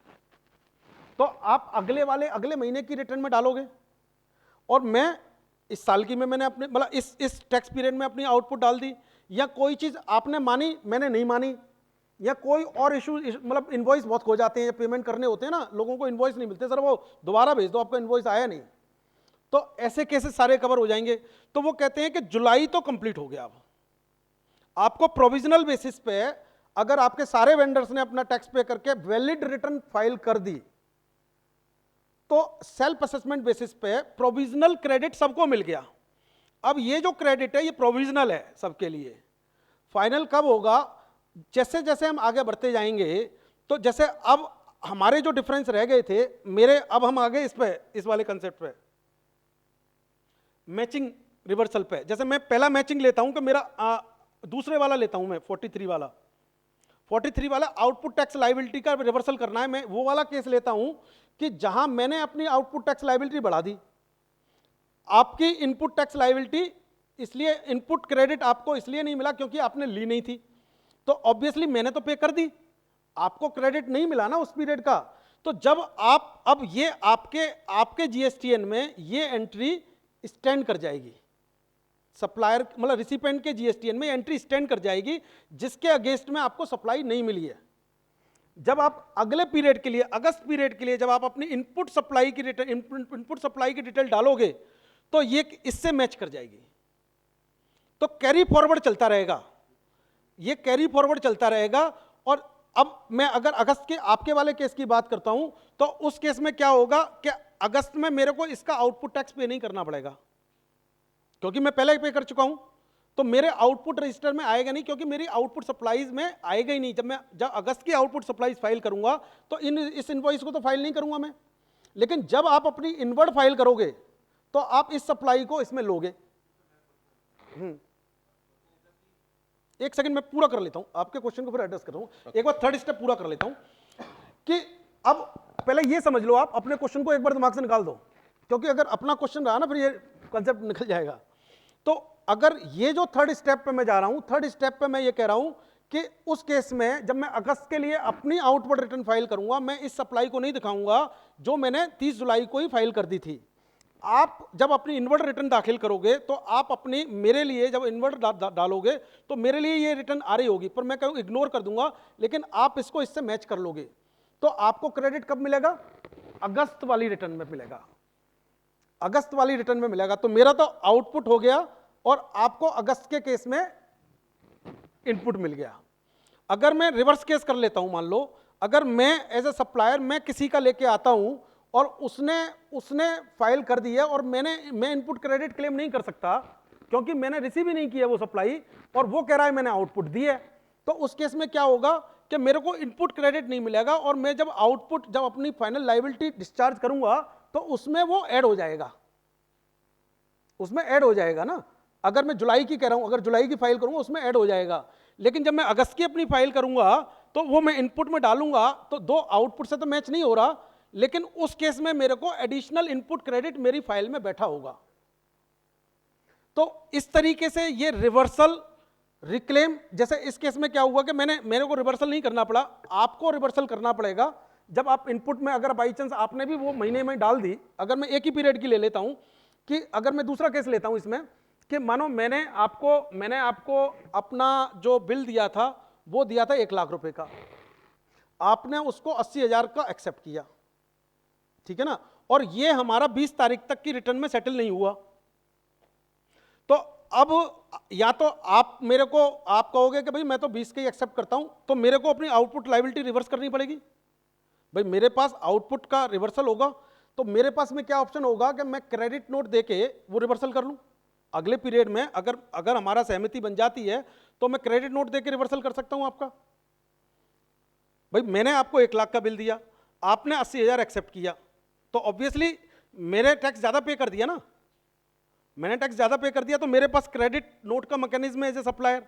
तो आप अगले महीने की रिटर्न में डालोगे, और मैं इस साल की में मैंने अपने मतलब इस टैक्स पीरियड में अपनी आउटपुट डाल दी, या कोई चीज आपने मानी मैंने नहीं मानी, या कोई और इशू, मतलब इनवॉइस बहुत खो जाते हैं, या पेमेंट करने होते हैं ना, लोगों को इनवॉइस नहीं मिलते, सर वो दोबारा भेज दो, आपका इनवॉइस आया नहीं। तो ऐसे केसेस सारे कवर हो जाएंगे। तो वो कहते हैं कि जुलाई तो कंप्लीट हो गया। अब आपको प्रोविजनल बेसिस पे, अगर आपके सारे वेंडर्स ने अपना टैक्स पे करके वैलिड रिटर्न फाइल कर दी, तो सेल्फ असेसमेंट बेसिस पे प्रोविजनल क्रेडिट सबको मिल गया। अब ये जो क्रेडिट है ये प्रोविजनल है सबके लिए। फाइनल कब होगा? जैसे जैसे हम आगे बढ़ते जाएंगे, तो जैसे अब हमारे जो डिफरेंस रह गए थे मेरे, अब हम आगे इस वाले कंसेप्ट पे, मैचिंग रिवर्सल पे। जैसे मैं पहला मैचिंग लेता हूं कि मेरा दूसरे वाला लेता हूं मैं 43 वाला आउटपुट टैक्स लायबिलिटी का रिवर्सल करना है। मैं वो वाला केस लेता हूं कि जहां मैंने अपनी आउटपुट टैक्स लायबिलिटी बढ़ा दी, आपकी इनपुट टैक्स लायबिलिटी, इसलिए इनपुट क्रेडिट आपको इसलिए नहीं मिला क्योंकि आपने ली नहीं थी। तो ऑब्वियसली मैंने तो पे कर दी, आपको क्रेडिट नहीं मिला ना उस पीरियड का। तो जब आप, अब ये आपके जीएसटीएन में ये एंट्री स्टैंड कर जाएगी, सप्लायर मतलब रिसिपेंट के जीएसटीएन में एंट्री स्टैंड कर जाएगी, जिसके अगेंस्ट में आपको सप्लाई नहीं मिली है। जब आप अगले पीरियड के लिए, अगस्त पीरियड के लिए, जब आप अपनी इनपुट सप्लाई की डिटेल डालोगे, तो ये इससे मैच कर जाएगी। तो कैरी फॉरवर्ड चलता रहेगा, ये कैरी फॉरवर्ड चलता रहेगा। और अब मैं अगर अगस्त के आपके वाले केस की बात करता हूं, तो उस केस में क्या होगा कि अगस्त में मेरे को इसका आउटपुट टैक्स पे नहीं करना पड़ेगा, क्योंकि मैं पहले ही पे कर चुका हूं। तो मेरे आउटपुट रजिस्टर में आएगा नहीं, क्योंकि मेरी आउटपुट सप्लाईज में आएगा ही नहीं। जब अगस्त की आउटपुट सप्लाईज फाइल करूंगा, तो इस इनवॉइस को तो फाइल नहीं करूंगा मैं। लेकिन जब आप अपनी इनवर्ड फाइल करोगे, तो आप इस सप्लाई को इसमें लोगे। एक सेकंड मैं पूरा कर लेता हूं, आपके क्वेश्चन को फिर एड्रेस कर रहा हूं। एक बार थर्ड स्टेप पूरा कर लेता हूं कि अब पहले ये समझ लो, आप अपने क्वेश्चन को एक बार दिमाग से निकाल दो, क्योंकि अगर अपना क्वेश्चन रहा ना, फिर ये कंसेप्ट निकल जाएगा। तो अगर ये जो थर्ड स्टेप पे मैं जा रहा हूं, थर्ड स्टेप पे मैं ये कह रहा हूं कि उस केस में जब मैं अगस्त के लिए अपनी आउटपुट रिटर्न फाइल करूंगा, मैं इस सप्लाई को नहीं दिखाऊंगा जो मैंने 30 जुलाई को ही फाइल कर दी थी। आप जब अपनी इनवर्ड रिटर्न दाखिल करोगे, तो आप अपनी, मेरे लिए जब इनवर्ड डालोगे, तो मेरे लिए ये रिटर्न आ रही होगी, पर मैं कहूँ इग्नोर कर दूंगा, लेकिन आप इसको इससे मैच कर लोगे। तो आपको क्रेडिट कब मिलेगा? अगस्त वाली रिटर्न में मिलेगा, अगस्त वाली रिटर्न में मिलेगा। तो मेरा तो आउटपुट हो गया और आपको अगस्त के केस में इनपुट मिल गया। अगर मैं रिवर्स केस कर लेता हूं, मान लो अगर मैं एज ए सप्लायर मैं किसी का लेके आता हूं और उसने फाइल कर दी है, और मैं इनपुट क्रेडिट क्लेम नहीं कर सकता क्योंकि मैंने रिसीव ही नहीं किया वो सप्लाई, और वो कह रहा है मैंने आउटपुट दी है। तो उस केस में क्या होगा कि मेरे को इनपुट क्रेडिट नहीं मिलेगा, और मैं जब अपनी फाइनल लायबिलिटी डिस्चार्ज करूंगा, तो उसमें वो ऐड हो जाएगा, उसमें ऐड हो जाएगा ना। अगर मैं जुलाई की कह रहा हूं, अगर जुलाई की फाइल करूंगा, उसमें ऐड हो जाएगा। लेकिन जब मैं अगस्त की अपनी फाइल करूंगा, तो वो मैं इनपुट में डालूंगा, तो दो आउटपुट से तो मैच नहीं हो रहा, लेकिन उस केस में मेरे को एडिशनल इनपुट क्रेडिट मेरी फाइल में बैठा होगा। तो इस तरीके से ये रिवर्सल रिक्लेम, जैसे इस केस में क्या हुआ कि मेरे को रिवर्सल नहीं करना पड़ा, आपको रिवर्सल करना पड़ेगा। जब आप इनपुट में, अगर बाई चांस आपने भी वो महीने में डाल दी, अगर मैं एक ही पीरियड की ले लेता हूं, कि अगर मैं दूसरा केस लेता हूं इसमें, कि मानो मैंने आपको अपना जो बिल दिया था, वो दिया था 1 लाख रुपए का, आपने उसको 80,000 का एक्सेप्ट किया, ठीक है ना, और ये हमारा 20 तारीख तक की रिटर्न में सेटल नहीं हुआ, तो अब या तो आप मेरे को आप कहोगे कि भाई मैं तो 20 के ही एक्सेप्ट करता हूं, तो मेरे को अपनी आउटपुट लायबिलिटी रिवर्स करनी पड़ेगी। भाई मेरे पास आउटपुट का रिवर्सल होगा, तो मेरे पास में क्या ऑप्शन होगा कि मैं क्रेडिट नोट देके वो रिवर्सल कर लूं अगले पीरियड में। अगर हमारा सहमति बन जाती है तो मैं क्रेडिट नोट देके रिवर्सल कर सकता हूं आपका। भाई मैंने आपको 1 लाख का बिल दिया, आपने 80,000 एक्सेप्ट किया, तो ऑब्वियसली मेरे टैक्स ज्यादा पे कर दिया ना, मैंने टैक्स ज्यादा पे कर दिया, तो मेरे पास क्रेडिट नोट का मैकेनिज्म है एज ए सप्लायर,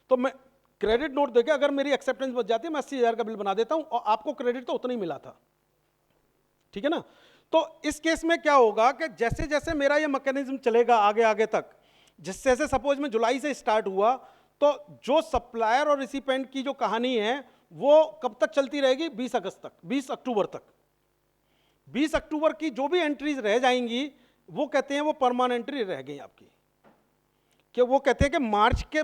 तो मैं क्रेडिट नोट देके अगर मेरी एक्सेप्टेंस बच जाती है मैं 80,000 का बिल बना देता हूं और आपको क्रेडिट तो उतना ही मिला था, ठीक है ना। तो इस केस में क्या होगा कि जैसे जैसे मेरा ये मैकेनिज्म चलेगा आगे आगे तक, जिससे जैसे सपोज में जुलाई से स्टार्ट हुआ, तो जो सप्लायर और रिसिपेंट की जो कहानी है वो कब तक चलती रहेगी, 20 अगस्त तक, 20 अक्टूबर तक। 20 अक्टूबर की जो भी एंट्रीज रह जाएंगी वो कहते हैं वो परमानेंटली रह गई आपकी, कि वो कहते हैं कि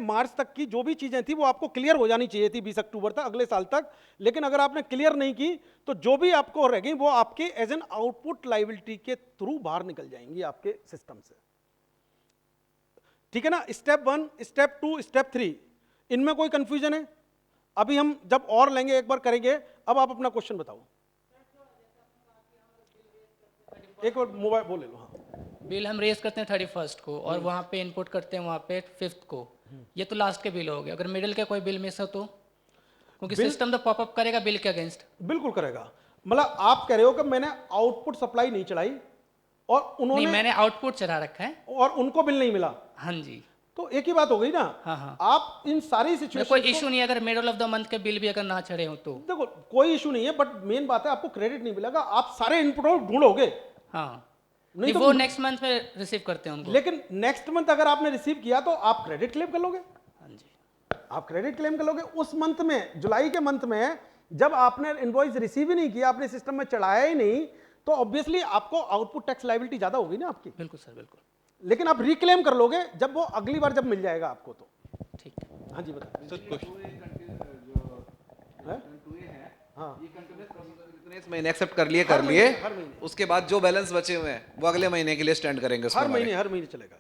मार्च तक की जो भी चीजें थी वो आपको क्लियर हो जानी चाहिए थी 20 अक्टूबर तक, अगले साल तक, लेकिन अगर आपने क्लियर नहीं की तो जो भी आपको रह गई वो आपके एज एन आउटपुट लायबिलिटी के थ्रू बाहर निकल जाएंगी आपके सिस्टम से, ठीक है ना। स्टेप 1, स्टेप 2, स्टेप 3, इनमें कोई कंफ्यूजन है? अभी हम जब और लेंगे एक बार करेंगे। अब आप अपना क्वेश्चन बताओ, एक बार मोबाइल बोल ले लो। हाँ, बिल हम रेज करते हैं 31 को और वहाँ पे इनपुट करते हैं वहाँ पे 5th को, ये तो लास्ट के बिल हो गए। अगर मिडिल के कोई बिल मिस हो तो, क्योंकि सिस्टम तो पॉपअप करेगा बिल के अगेंस्ट। बिल्कुल करेगा। मतलब आप कह रहे हो कि मैंने आउटपुट सप्लाई नहीं चढ़ाई और उन्होंने नहीं, मैंने आउटपुट चढ़ा रखा है और उनको बिल नहीं मिला, हाँ जी, तो एक ही बात हो गई ना। हाँ। आप इन सारी कोई सिचुएशन इशू नहीं है अगर मिडिल ऑफ द मंथ के बिल भी अगर ना चढ़े हो तो। देखो कोई इशू नहीं है, बट मेन बात है आपको क्रेडिट नहीं मिलेगा, आप सारे इनपुट ढूंढोगे। हाँ, नहीं तो वो नेक्स्ट मंथ में रिसीव करते हैं उनको। लेकिन नेक्स्ट मंथ अगर आपने रिसीव किया तो आप क्रेडिट क्लेम कर लोगे। हाँ जी, आप क्रेडिट क्लेम कर लोगे उस मंथ में, जुलाई के मंथ में जब आपने इनवॉइस रिसीव ही नहीं किया, आपने सिस्टम में चढ़ाया ही नहीं, तो ऑब्वियसली आपको आउटपुट टैक्स लायबिलिटी ज्यादा होगी ना आपकी। बिल्कुल सर, बिल्कुल लेकिन आप रिक्लेम कर लोगे जब वो अगली बार जब मिल जाएगा आपको तो। ठीक है। हाँ जी बताइए। सर क्वेश्चन हैं? हाँ, ये कंटिन्यूअस महीने एक्सेप्ट कर लिए हर महीने। उसके बाद जो बैलेंस बचे हुए हैं वो अगले महीने के लिए स्टैंड करेंगे उसमें हर महीने चलेगा,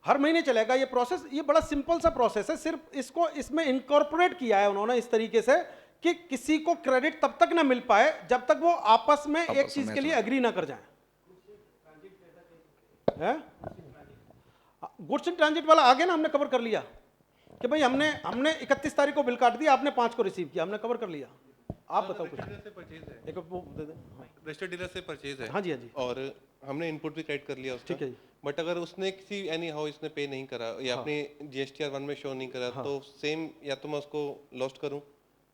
हर महीने चलेगा ये प्रोसेस। ये बड़ा सिंपल सा प्रोसेस है, सिर्फ इसको इसमें इनकॉर्पोरेट किया है उन्होंने इस तरीके से कि किसी को क्रेडिट तब तक ना मिल पाए जब तक वो आपस में एक चीज के लिए एग्री ना कर जाए। गुड्स इन ट्रांजिट वाला आगे ना हमने कवर कर लिया कि भाई हमने 31 तारीख को बिल काट दिया, आपने 5 को रिसीव किया, हमने कवर कर लिया। आप बताओ कुछ। डीलर से परचेज है, एक वो दे दें। रजिस्टर्ड डीलर से परचेज है। हाँ जी, हाँ जी। और हमने इनपुट भी क्रेडिट कर लिया उसका। ठीक है जी। बट अगर उसने किसी एनी हाउ इसने पे नहीं करा या अपने GSTR 1 में शो नहीं करा, तो सेम या तो मैं उसको लॉस्ट करूं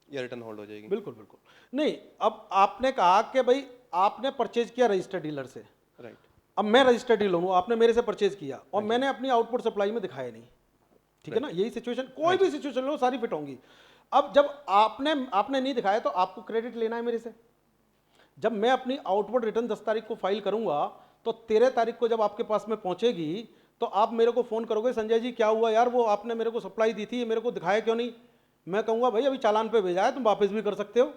या रिटर्न होल्ड हो जाएगी। बिल्कुल बिल्कुल नहीं। अब आपने कहा कि भाई आपने परचेज किया रजिस्टर्ड डीलर से, राइट। अब मैं रजिस्टर्ड डीलर हूँ, आपने मेरे से परचेज किया और मैंने अपनी आउटपुट सप्लाई में दिखाया नहीं, ठीक है ना। यही सिचुएशन, कोई भी सिचुएशन लो सारी फिट होंगी। अब जब आपने नहीं दिखाया तो आपको क्रेडिट लेना है मेरे से। जब मैं अपनी आउटवर्ड रिटर्न 10 तारीख को फाइल करूंगा तो 13 तारीख को जब आपके पास में पहुंचेगी तो आप मेरे को फोन करोगे, संजय जी क्या हुआ यार, वो आपने मेरे को सप्लाई दी थी, ये मेरे को दिखाया क्यों नहीं। मैं कहूंगा भाई अभी चालान पे भेजा है, तुम वापस भी कर सकते हो,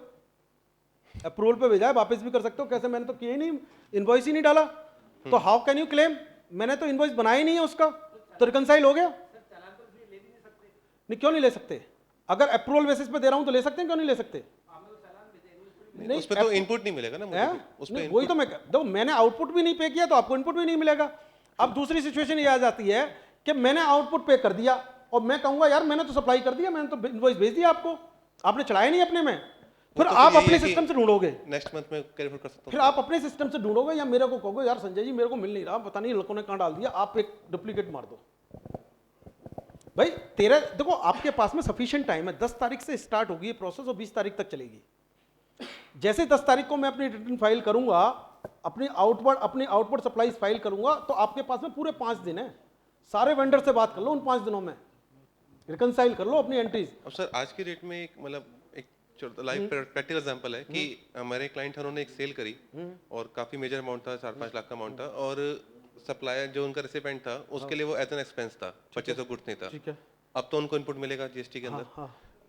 अप्रूवल पे भेजा है, वापस भी कर सकते हो। कैसे? मैंने तो किया ही नहीं, इनवॉइस ही नहीं डाला, तो हाउ कैन यू क्लेम? मैंने तो इनवॉइस बनाया ही नहीं है उसका, तो रिकंसाइल हो गया। नहीं, क्यों नहीं ले सकते? अगर अप्रूवल बेसिस पे दे रहा हूं तो ले सकते हैं, क्यों नहीं ले सकते? नहीं, उस पे तो इनपुट नहीं मिलेगा ना मुझे भी। उस पे वही तो मैं देखो, मैंने आउटपुट भी नहीं पे किया तो आपको इनपुट भी नहीं मिलेगा। अब दूसरी सिचुएशन ये आ जाती है कि मैंने आउटपुट पे कर दिया और मैं कहूंगा यार मैंने तो सप्लाई कर दिया, मैंने तो इनवॉइस भेज दिया आपको, आपने चढ़ाया नहीं अपने में, फिर तो आप यही अपने है कि सिस्टम से ढूंढोगे, नेक्स्ट मंथ में कैरी कर सकता फिर आप अपने सिस्टम से ढूंढोगे या मेरे को कहोगे यार संजय जी मेरे को मिल नहीं रहा, पता नहीं लड़कों ने कहां डाल दिया, आप एक डुप्लीकेट मार दो। भाई 13 देखो आपके पास में सफिशिएंट टाइम है, 10 तारीख से स्टार्ट होगी ये प्रोसेस और 20 तारीख तक चलेगी। जैसे 10 तारीख को मैं अपनी रिटर्न फाइल करूंगा, अपनी आउटवर्ड सप्लाईज फाइल करूंगा, तो आपके पास में पूरे 5 दिन है, सारे वेंडर से बात कर लो, उन 5 दिनों में रिकंसाइल कर लो अपनी एंट्रीज। अब सर आज की डेट में एक मतलब एक लाइव प्रैक्टिकल एग्जांपल है कि हमारे क्लाइंट उन्होंने एक सेल करी और काफी मेजर अमाउंट था, 4-5 लाख का अमाउंट था, और सप्लायर जो उनका रेसिपेंट था उसके लिए वो एज एन एक्सपेंस था, परचेज ऑफ गुड्स नहीं था। ठीक है। अब तो उनको इनपुट मिलेगा जीएसटी के अंदर। हाँ।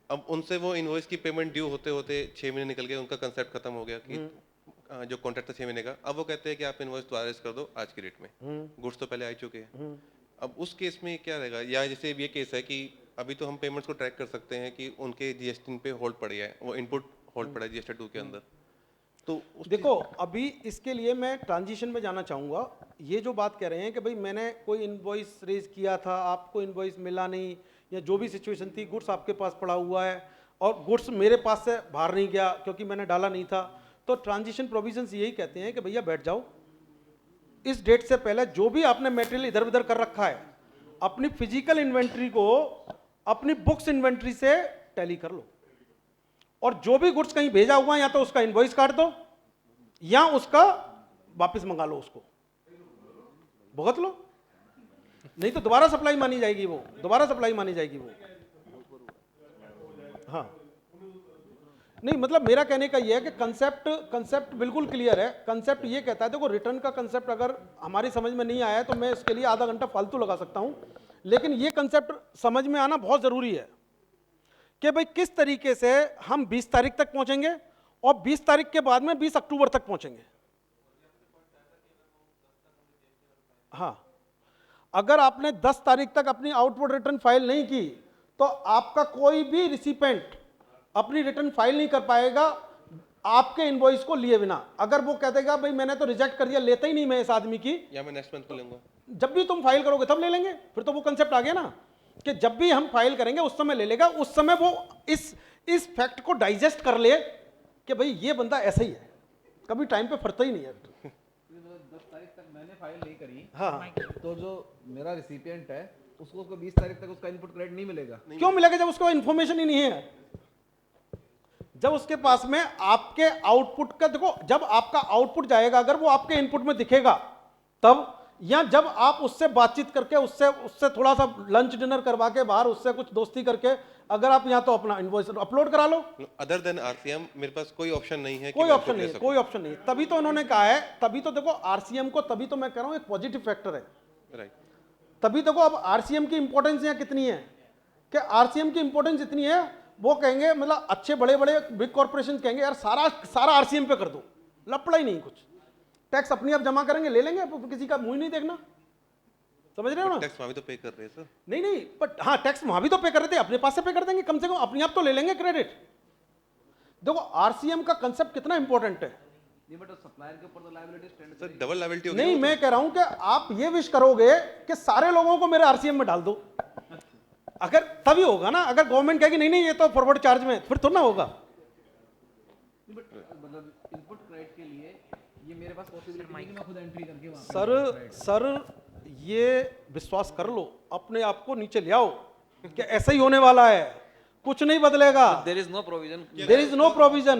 अब उनसे वो इनवॉइस की पेमेंट ड्यू होते होते 6 महीने निकल गए, उनका कंसेप्ट खत्म हो गया कि जो कॉन्ट्रैक्ट था 6 महीने का, अब वो कहते हैं कि आप इनवॉइस दोबारा रेज कर दो आज की डेट में, गुड्स तो पहले आ चुके हैं। अब उस केस में क्या रहेगा? या जैसे ये केस है कि अभी तो हम पेमेंट्स को ट्रैक कर सकते हैं कि उनके जीएसटी पे होल्ड पड़ गया है, वो इनपुट होल्ड पड़ा है जीएसटी 2 के अंदर, तो देखो अभी इसके लिए मैं ट्रांजिशन में जाना चाहूँगा। ये जो बात कह रहे हैं कि भाई मैंने कोई इनवॉइस रेज किया था, आपको इनवॉइस मिला नहीं, या जो भी सिचुएशन थी, गुड्स आपके पास पड़ा हुआ है और गुड्स मेरे पास से बाहर नहीं गया क्योंकि मैंने डाला नहीं था, तो ट्रांजिशन प्रोविजंस यही कहते हैं कि भैया बैठ जाओ, इस डेट से पहले जो भी आपने मटेरियल इधर उधर कर रखा है, अपनी फिजिकल इन्वेंट्री को अपनी बुक्स इन्वेंट्री से टैली कर लो, और जो भी गुड्स कहीं भेजा हुआ है या तो उसका इनवॉइस काट दो या उसका वापस मंगा लो, उसको भुगत लो, नहीं तो दोबारा सप्लाई मानी जाएगी, वो दोबारा सप्लाई मानी जाएगी वो। हाँ नहीं, मतलब मेरा कहने का ये है कि कंसेप्ट बिल्कुल क्लियर है। कंसेप्ट ये कहता है, देखो रिटर्न का कंसेप्ट अगर हमारी समझ में नहीं आया तो मैं इसके लिए आधा घंटा फालतू लगा सकता हूं, लेकिन ये कंसेप्ट समझ में आना बहुत ज़रूरी है कि भाई किस तरीके से हम 20 तारीख तक पहुंचेंगे और 20 तारीख के बाद में 20 अक्टूबर तक पहुंचेंगे। हाँ, अगर आपने 10 तारीख तक अपनी आउटवर्ड रिटर्न फाइल नहीं की तो आपका कोई भी रिसिपेंट अपनी रिटर्न फाइल नहीं कर पाएगा आपके इनवॉइस को लिए बिना। अगर वो कह देगा भाई मैंने तो रिजेक्ट कर दिया, लेता ही नहीं मैं इस आदमी की, या मैं नेक्स्ट मंथ को लूंगा, जब भी तुम फाइल करोगे तब ले लेंगे, फिर तो वो कंसेप्ट आ गया ना कि जब भी हम फाइल करेंगे उस समय ले लेगा। उस समय वो इस फैक्ट को डाइजेस्ट कर ले कि भाई ये बंदा ऐसा ही है, कभी टाइम पे फरता ही नहीं है। 10 तारीख तक मैंने फाइल नहीं करी, हाँ, तो जो मेरा रिसिपिएंट है उसको 20 तारीख तक उसका इनपुट क्रेडिट नहीं मिलेगा। क्यों मिलेगा? जब उसको इन्फॉर्मेशन ही नहीं है, जब उसके पास में आपके आउटपुट का, देखो जब आपका आउटपुट जाएगा अगर वो आपके इनपुट में दिखेगा तब, या जब आप उससे बातचीत करके उससे थोड़ा सा लंच डिनर करवा के बाहर उससे कुछ दोस्ती करके अगर आप यहाँ तो अपना इनवॉइस अपलोड करा लो। अदर देन आरसीएम मेरे पास कोई ऑप्शन नहीं है, कोई ऑप्शन नहीं है, कोई ऑप्शन नहीं है। तभी तो उन्होंने कहा है, तभी तो देखो आरसीएम को, तभी तो मैं कह रहा हूँ एक पॉजिटिव फैक्टर है, राइट। तभी देखो अब आरसीएम की इंपॉर्टेंस यहाँ कितनी है कि आरसीएम की इंपॉर्टेंस इतनी है, वो कहेंगे मतलब अच्छे बड़े बड़े बिग कॉर्पोरेशन कहेंगे यार सारा आरसीएम पे कर दो, लपड़ा ही नहीं कुछ, टैक्स अपनी आप जमा करेंगे ले लेंगे, किसी का मुंह नहीं देखना, समझ रहे हो ना? टैक्स वहां भी तो पे कर रहे हैं सर। नहीं बट हाँ, टैक्स वहां भी तो पे कर रहे थे, अपने पास से पे कर देंगे, कम से कम अपने आप तो ले लेंगे क्रेडिट। देखो आरसीएम का कंसेप्ट कितना इंपॉर्टेंट है। नहीं बट सप्लायर के ऊपर तो liability stand sir double liability हो गई। नहीं, मैं कह रहा हूं कि आप ये विश करोगे कि सारे लोगों को मेरे आरसीएम में डाल दो, अगर तभी होगा ना। अगर गवर्नमेंट कहेगी नहीं ये तो फॉरवर्ड चार्ज में, फिर थोड़ा ना होगा। मतलब इनपुट क्रेडिट के लिए ये मेरे पास पॉसिबिलिटी नहीं कि मैं खुद एंट्री करके वहां सर ये विश्वास कर लो, अपने आप को नीचे ले आओ कि ऐसा ही होने वाला है, कुछ नहीं बदलेगा। There is no provision, there is no provision.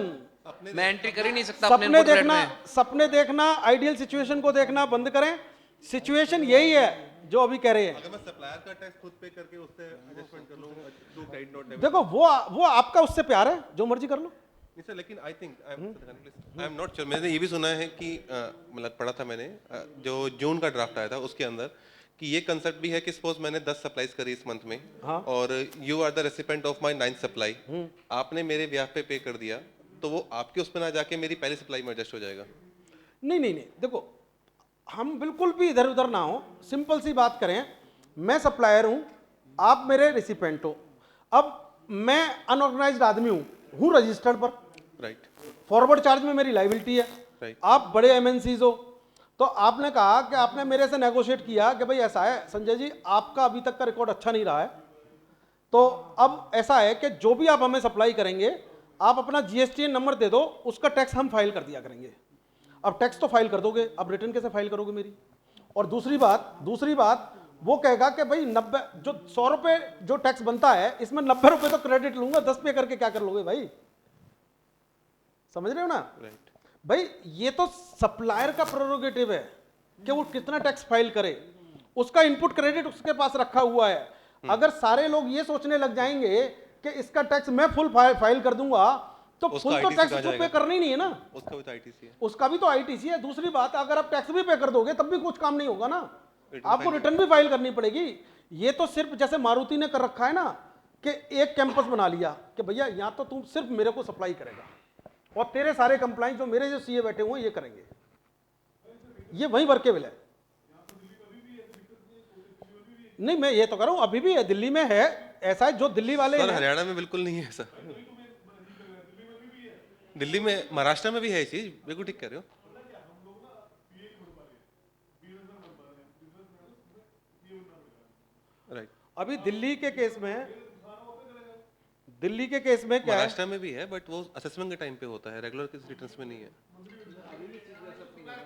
मैं एंट्री कर ही नहीं सकता अपने सपने इनपुट क्रेडिट देखना, में। सपने देखना, आइडियल सिचुएशन को देखना बंद करें। सिचुएशन यही है जो अभी कह रहे हैं। अगर मैं सप्लायर का टैक्स खुद पे करके उससे एडजस्टमेंट कर लूंगा टू क्रेडिट नॉट डेबिट। देखो वो आपका उससे प्यार है, जो मर्जी कर लो। नहीं सर, लेकिन I think I am not sure, मैंने ये भी सुना है कि मतलब पढ़ा था मैंने जो जून का ड्राफ्ट आया था उसके अंदर कि ये कंसेप्ट भी है कि सपोज मैंने 10 सप्लाईज करी इस मंथ में, हाँ। और you are the recipient of my 9th supply, आपने मेरे ब्याह पे कर दिया, तो वो आपके उस पे ना जाके मेरी पहली सप्लाई में एडजस्ट हो जाएगा। नहीं, देखो हम बिल्कुल भी इधर उधर ना हो, सिंपल सी बात करें, मैं सप्लायर हूं, आप मेरे रिसिपेंट हो। अब मैं अनऑर्गेनाइज्ड आदमी हूं रजिस्टर्ड पर, राइट। फॉरवर्ड चार्ज में मेरी लाइबिलिटी है। Right. आप बड़े एमएनसीज हो, तो आपने कहा कि आपने मेरे से नेगोशिएट किया कि भाई ऐसा है संजय जी, आपका अभी तक का रिकॉर्ड अच्छा नहीं रहा है, तो अब ऐसा है कि जो भी आप हमें सप्लाई करेंगे आप अपना जीएसटीएन नंबर दे दो, उसका टैक्स हम फाइल कर दिया करेंगे। अब टैक्स तो फाइल कर दोगे, अब रिटर्न कैसे फाइल करोगे मेरी? और दूसरी बात वो कहेगा कि भाई 90 जो 100 रुपये जो टैक्स बनता है इसमें 90 रुपये तो क्रेडिट लूंगा, 10 पे करके क्या कर लोगे भाई? समझ रहे हो ना? राइट। भाई ये तो सप्लायर का प्रेरोगेटिव है कि वो कितना टैक्स फाइल करे, उसका इनपुट क्रेडिट उसके पास रखा हुआ है। अगर सारे लोग ये सोचने लग जाएंगे कि इसका टैक्स मैं फुल फाइल कर दूंगा, तो फुल तो टैक्स उसको पे करना ही नहीं है ना, उसका भी तो आईटीसी है। उसका भी तो आईटीसी है। दूसरी बात, अगर आप टैक्स भी पे कर दोगे तब भी कुछ काम नहीं होगा ना, आपको रिटर्न भी फाइल करनी पड़ेगी। ये तो सिर्फ जैसे मारुति ने कर रखा है ना कि एक कैंपस बना लिया कि भैया यहाँ तो तुम सिर्फ मेरे को सप्लाई करेगा और तेरे सारे कंप्लाइंस जो मेरे जो सीए बैठे हुए हैं ये करेंगे, ये वही वर्केबल है। नहीं, मैं ये तो कह रहा हूँ अभी भी है, दिल्ली में है ऐसा है, जो दिल्ली वाले सर हैं। हरियाणा में बिल्कुल नहीं है ऐसा, दिल्ली में, महाराष्ट्र में भी है ये चीज, बिल्कुल ठीक कह रहे हो। राइट, अभी दिल्ली के केस में क्या है, महाराष्ट्र में भी है बट वो असेसमेंट के टाइम पे होता है, रेगुलर किस रिटर्न्स में नहीं है,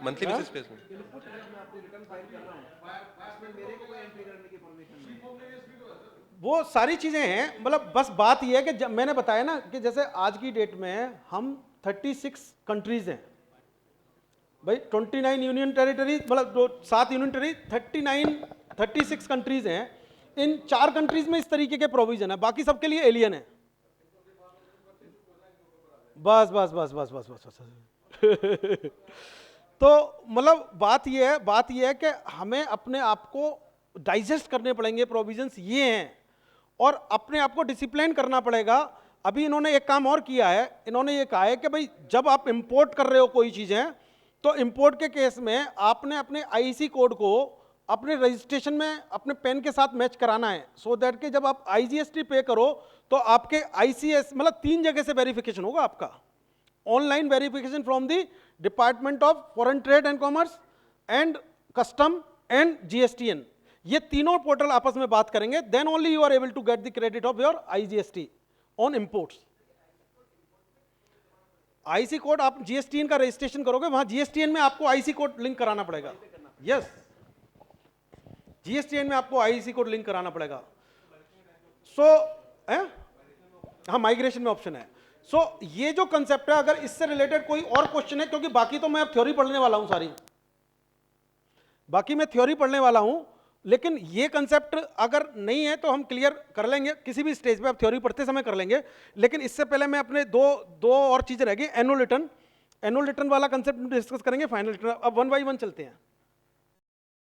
मंथली बेसिस पे इसमें। इनपुट अगर मैं अपनी रिटर्न फाइल कर रहा हूँ इसमें मेरे को कोई एंट्री करने की परमिशन नहीं है। वो सारी चीजें हैं। मतलब बस बात ये है कि जब मैंने बताया ना कि जैसे आज की डेट में हम 36 कंट्रीज हैं भाई, 29 यूनियन टेरिटरी, मतलब 7 यूनियन टेरिटरी, 36 कंट्रीज हैं। इन 4 कंट्रीज में इस तरीके के प्रोविजन है, बाकी सबके लिए एलियन है। बस बस बस बस बस बस, बस। तो मतलब बात यह है कि हमें अपने आप को डाइजेस्ट करने पड़ेंगे, प्रोविजंस ये हैं, और अपने आप को डिसिप्लिन करना पड़ेगा। अभी इन्होंने एक काम और किया है, इन्होंने ये कहा है कि भाई जब आप इंपोर्ट कर रहे हो कोई चीज़ें, तो इंपोर्ट के केस में आपने अपने आईसी कोड को अपने रजिस्ट्रेशन में अपने पेन के साथ मैच कराना है, सो दैट कि जब आप आईजीएसटी पे करो तो आपके आईसीएस, मतलब 3 जगह से वेरिफिकेशन होगा आपका। Online verification from the department of foreign trade and commerce and custom and GSTN, ये तीनों पोर्टल आपस में बात करेंगे, then only you are able to get the credit of your IGST on imports. IC code आप GSTN का registration करोगे, वहां जीएसटीएन में आपको आईसी कोड लिंक कराना पड़ेगा। यस, जीएसटीएन में आपको आईसी कोड लिंक कराना पड़ेगा। हाँ, माइग्रेशन में ऑप्शन है। ये जो कंसेप्ट है, अगर इससे रिलेटेड कोई और क्वेश्चन है, क्योंकि बाकी तो मैं अब थ्योरी पढ़ने वाला हूं सारी, बाकी मैं थ्योरी पढ़ने वाला हूं, लेकिन ये कंसेप्ट अगर नहीं है तो हम क्लियर कर लेंगे किसी भी स्टेज पे, अब थ्योरी पढ़ते समय कर लेंगे। लेकिन इससे पहले मैं अपने दो और चीजें रह गई। एनुअल रिटर्न वाला कंसेप्ट डिस्कस करेंगे, फाइनल रिटर्न। अब 1 बाय 1 चलते हैं।